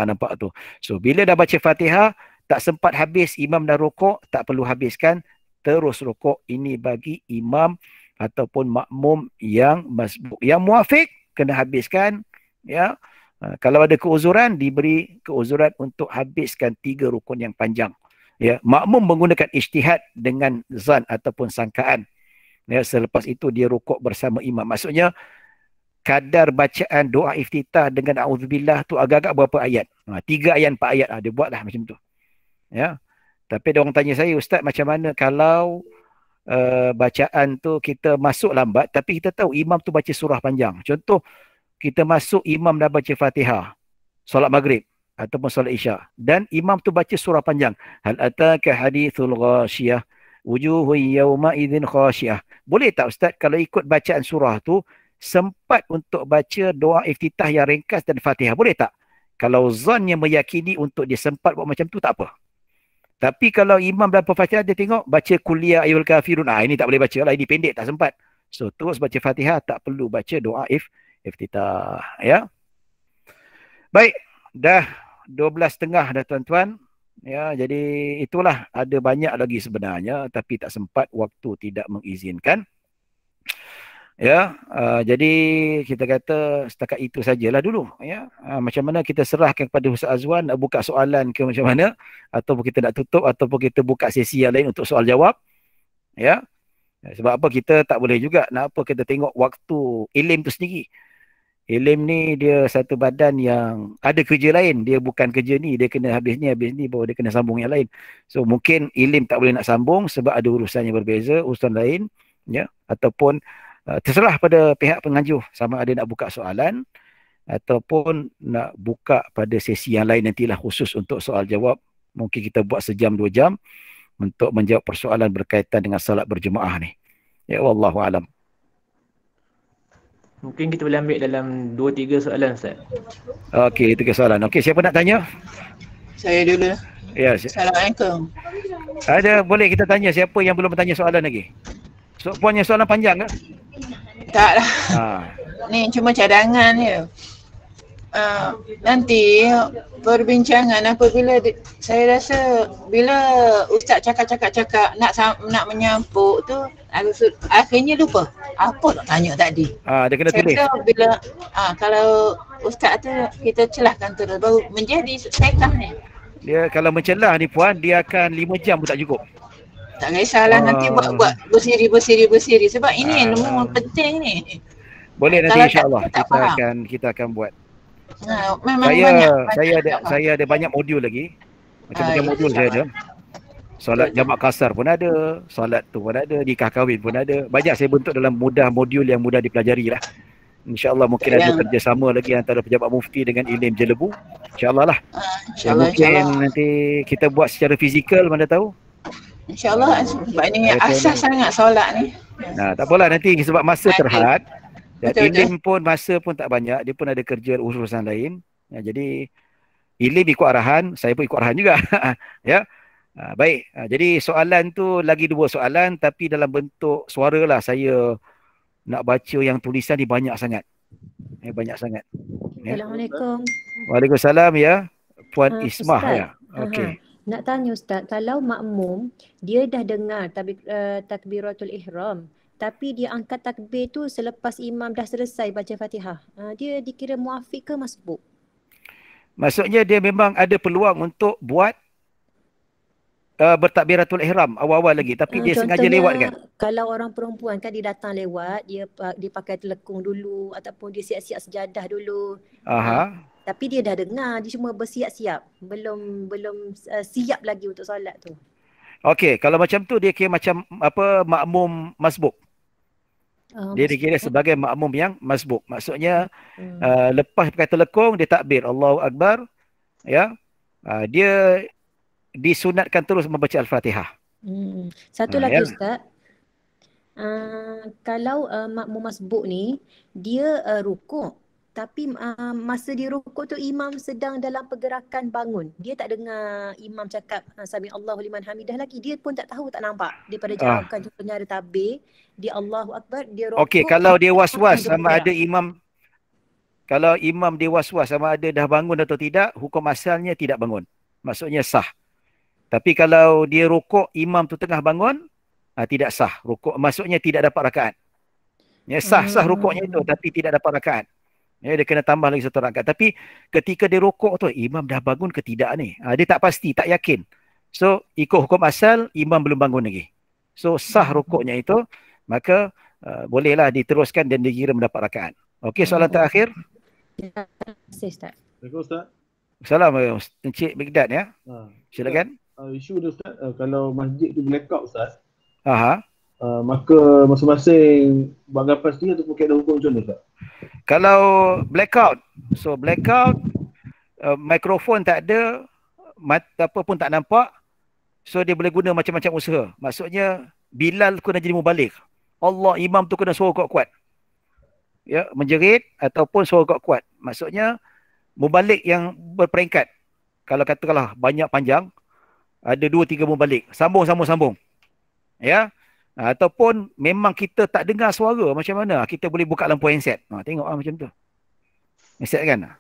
Nampak tu. So bila dah baca Fatihah, tak sempat habis, imam dah rukuk, tak perlu habiskan, terus rukuk. Ini bagi imam ataupun makmum yang masbuk. Yang muafiq kena habiskan, ya. Kalau ada keuzuran, diberi keuzuran untuk habiskan 3 rukun yang panjang. Ya, makmum menggunakan ijtihad dengan zan ataupun sangkaan. Ya, selepas itu dia rukuk bersama imam. Maksudnya kadar bacaan doa iftitah dengan a'udzubillah tu agak-agak berapa ayat? 3 ayat 4 ayat dia buatlah macam tu. Ya. Tapi dia orang tanya saya, ustaz, macam mana kalau bacaan tu kita masuk lambat tapi kita tahu imam tu baca surah panjang. Contoh kita masuk imam dah baca Fatihah solat maghrib ataupun solat isyak dan imam tu baca surah panjang. Hal ataka hadithul ghashiyah wujuhun yawma idzin khashiyah. Boleh tak ustaz kalau ikut bacaan surah tu sempat untuk baca doa iftitah yang ringkas dan Fatihah? Boleh tak? Kalau zannya meyakini untuk dia sempat buat macam tu tak apa. Tapi kalau imam dalam Fatihah dia tengok baca kuliah ayyuhal kafirun, ini tak boleh baca lah, ini pendek tak sempat. So terus baca Fatihah, tak perlu baca doa iftitah, ya. Baik, dah 12.30 dah tuan-tuan. Ya, jadi itulah, ada banyak lagi sebenarnya tapi tak sempat, waktu tidak mengizinkan. Ya, jadi kita kata setakat itu sajalah dulu. Ya, macam mana kita serahkan kepada Ustaz Azwan nak buka soalan ke macam mana, ataupun kita nak tutup, ataupun kita buka sesi yang lain untuk soal jawab. Ya, sebab apa kita tak boleh juga nak apa kita tengok waktu Ilim tu sendiri. Ilim ni dia satu badan yang ada kerja lain, dia bukan kerja ni, dia kena habis ni baru dia kena sambung yang lain. So mungkin Ilim tak boleh nak sambung sebab ada urusan yang berbeza, urusan lain, ya, ataupun terserah pada pihak penganjur sama ada nak buka soalan ataupun nak buka pada sesi yang lain nantilah khusus untuk soal jawab. Mungkin kita buat sejam 2 jam untuk menjawab persoalan berkaitan dengan salat berjemaah ni. Ya, wallahu alam. Mungkin kita boleh ambil dalam 2-3 soalan, Ustaz. Okey, 3 soalan. Okey, siapa nak tanya? Saya dulu. Ya, Assalamualaikum. ada, boleh kita tanya siapa yang belum bertanya soalan lagi? So, puannya soalan panjang ke? Tak lah. Ni cuma cadangan je. Nanti perbincangan apabila saya rasa bila ustaz cakap nak menyampuk tu akhirnya lupa apa nak tanya tadi. Dia kena tulis. Saya rasa bila kalau ustaz tu kita celahkan terus baru menjadi sekah ni. Dia kalau mencelah ni puan, dia akan 5 jam pun tak cukup. Tak kisahlah, nanti buat bersiri sebab ini yang memang penting ni. Boleh nanti insya-Allah kita akan buat. Memang saya ada banyak modul lagi. Macam-macam modul saya ada. Solat jamak kasar pun ada, solat tu pun ada, nikah kahwin pun ada. Banyak saya bentuk dalam modul yang mudah dipelajari lah. InsyaAllah mungkin ada kerjasama lagi antara pejabat mufti dengan Ilim Jelebu. InsyaAllah lah. Mungkin nanti kita buat secara fizikal, mana tahu. InsyaAllah, sebab ini asas sangat solat ni. Tak apalah, nanti sebab masa terhad. Dan Ilim pun masa pun tak banyak, dia pun ada kerja urusan lain. Jadi Ilim ikut arahan, saya pun ikut arahan juga. Ya. Baik, jadi soalan tu lagi 2 soalan tapi dalam bentuk suara lah. Saya nak baca yang tulisan ni banyak sangat. Banyak sangat. Assalamualaikum. Waalaikumsalam ya. Puan Ismah Ustaz, ya. Okey. Nak tanya Ustaz, kalau makmum dia dah dengar takbiratul ihram tapi dia angkat takbir tu selepas imam dah selesai baca Fatihah, dia dikira muafiq ke masbuk? Maksudnya dia memang ada peluang untuk buat bertakbiratul ihram awal-awal lagi tapi dia sengaja lewat kan? Kalau orang perempuan kan dia datang lewat, dia pakai telekung dulu ataupun dia siap-siap sejadah dulu. Tapi dia dah dengar, dia cuma bersiap-siap, belum siap lagi untuk solat tu. Okey, kalau macam tu dia kira macam apa makmum masbuk. Dia dikira sebagai makmum yang masbuk. Maksudnya lepas kata lekong dia takbir Allahu Akbar, ya. Dia disunatkan terus membaca Al-Fatihah. Satu lagi Ya. Ustaz. Kalau makmum masbuk ni dia rukuk, tapi masa dia rukuk tu imam sedang dalam pergerakan bangun. Dia tak dengar imam cakap sami Allahu liman hamidah lagi. Dia pun tak tahu, tak nampak. Daripada jauh kan contohnya ada tabir, dia Allahu Akbar, dia rukuk. Okey, kalau dia was-was dia sama bergerak. ada imam, kalau imam dia was-was sama ada dah bangun atau tidak, hukum asalnya tidak bangun. Maksudnya sah. Tapi kalau dia rukuk, imam tu tengah bangun, tidak sah. Rukuk maksudnya tidak dapat rakaat. Ya, sah rukuknya itu tapi tidak dapat rakaat. Ya, dia kena tambah lagi satu rakaat. Tapi ketika dia rukuk tu, imam dah bangun ke tidak ni? Dia tak pasti, tak yakin. So, ikut hukum asal, imam belum bangun lagi. So, sah rukuknya itu, maka bolehlah diteruskan dan dikira mendapat rakaat. Okey, soalan terakhir. Terima kasih Ustaz. Assalamualaikum Ustaz. Assalamualaikum, Encik Mikdad ya. Silakan. Isu dia Ustaz, kalau masjid tu blackout Ustaz, maka masing-masing beranggapan sendiri ataupun ada hukum macam mana Ustaz? Kalau blackout, mikrofon tak ada, apa pun tak nampak, so dia boleh guna macam-macam usaha. Maksudnya Bilal kena jadi mubalik. Allah, imam tu kena suruh kuat-kuat. Ya, menjerit ataupun suruh kuat-kuat. Maksudnya mubalik yang berperingkat. Kalau katakanlah banyak panjang, ada 2-3 mubalik. Sambung. Ya. Ataupun memang kita tak dengar suara macam mana, kita boleh buka lampu handset. Tengok macam tu. Handset kan?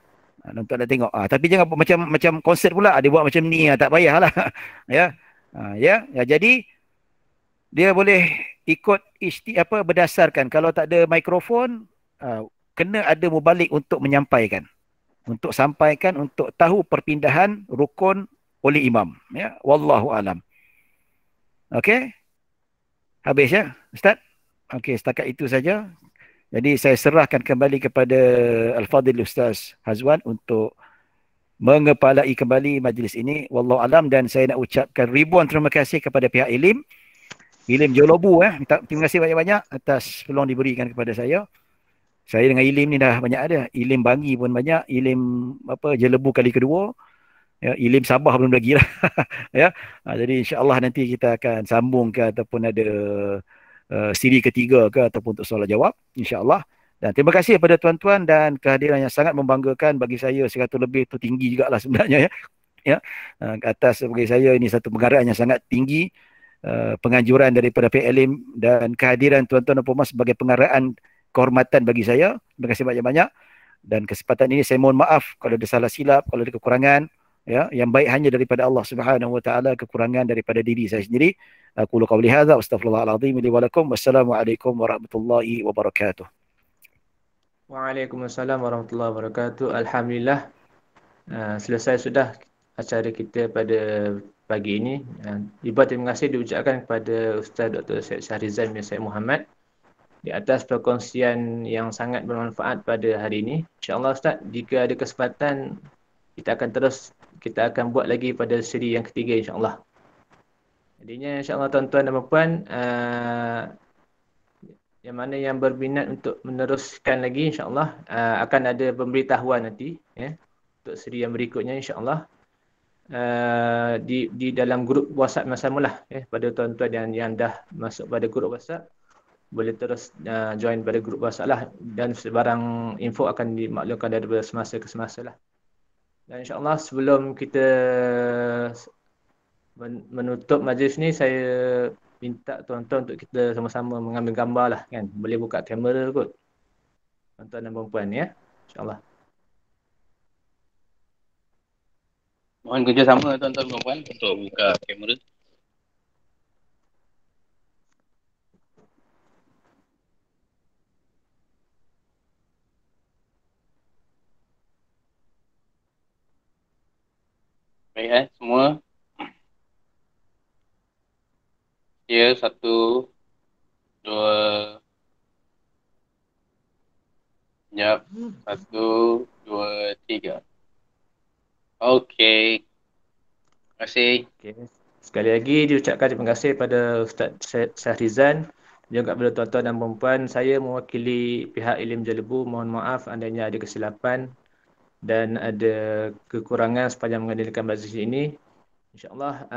Untuk nak tengok. Tapi jangan macam konsert pula dia buat macam ni, tak payahlah. Ya. Jadi dia boleh ikut berdasarkan kalau tak ada mikrofon, kena ada mubalik untuk menyampaikan. Untuk sampaikan, untuk tahu perpindahan rukun oleh imam. Ya, wallahu alam. Okey? Habis ya, Ustaz? Okey, setakat itu saja. Jadi saya serahkan kembali kepada Al-Fadhil Ustaz Hazwan untuk mengepalai kembali majlis ini. Wallahu alam, dan saya nak ucapkan ribuan terima kasih kepada pihak Ilim Jolobu. Terima kasih banyak-banyak atas peluang diberikan kepada saya. Saya dengan Ilim ni dah banyak ada. Ilim Bangi pun banyak, Ilim Jelebu kali kedua. Ya, Ilim Sabah belum lagi lah. Ya. Jadi insya-Allah nanti kita akan sambung ke ataupun ada siri ketiga ke ataupun untuk soalan jawab insya-Allah. Dan terima kasih kepada tuan-tuan dan kehadiran yang sangat membanggakan bagi saya. 100 lebih tu tinggi jugalah sebenarnya ya. Atas bagi saya ini satu penghargaan yang sangat tinggi, penganjuran daripada PLM dan kehadiran tuan-tuan dan puan sebagai penghargaan kehormatan bagi saya. Terima kasih banyak-banyak. Dan kesempatan ini saya mohon maaf kalau ada salah silap, kalau ada kekurangan. Ya, yang baik hanya daripada Allah Subhanahu wa taala, kekurangan daripada diri saya sendiri. Aku qauli hadza astaghfirullahalazim li wa lakum. Wassalamualaikum warahmatullahi wabarakatuh. Waalaikumsalam warahmatullahi wabarakatuh. Alhamdulillah, selesai sudah acara kita pada pagi ini. Ribuan terima kasih diucapkan kepada Ustaz Dr. Syed Shahrizal bin Syed Muhammad di atas perkongsian yang sangat bermanfaat pada hari ini. InsyaAllah Ustaz, jika ada kesempatan kita akan buat lagi pada siri yang ketiga insya-Allah. Jadinya insya-Allah tuan-tuan dan puan yang mana yang berminat untuk meneruskan lagi insya-Allah akan ada pemberitahuan nanti ya untuk siri yang berikutnya insya-Allah di dalam grup WhatsApp masamalah ya, pada tuan-tuan yang dah masuk pada grup WhatsApp boleh terus join pada grup WhatsApp lah, dan sebarang info akan dimaklumkan daripada semasa ke semasa lah. Dan insya-Allah sebelum kita menutup majlis ni, saya minta tuan-tuan untuk kita sama-sama mengambil gambar lah kan. Boleh buka kamera kot tuan-tuan dan puan ya. InsyaAllah. Mohon kerjasama tuan-tuan dan puan untuk buka kamera. Baik semua. Ya, 1, 2. Yap, 1, 2, 3. Okey. Terima kasih. Okay. Sekali lagi diucapkan terima kasih pada Ustaz Syahrizan, juga kepada tuan-tuan dan puan-puan. Saya mewakili pihak Ilim Jelebu, mohon maaf andainya ada kesilapan dan ada kekurangan sepanjang mengadakan majlis ini. InsyaAllah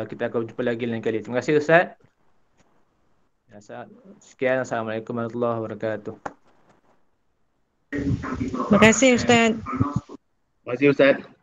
kita akan berjumpa lagi lain kali. Terima kasih Ustaz. Sekian. Assalamualaikum warahmatullahi wabarakatuh. Terima kasih Ustaz. Terima kasih Ustaz.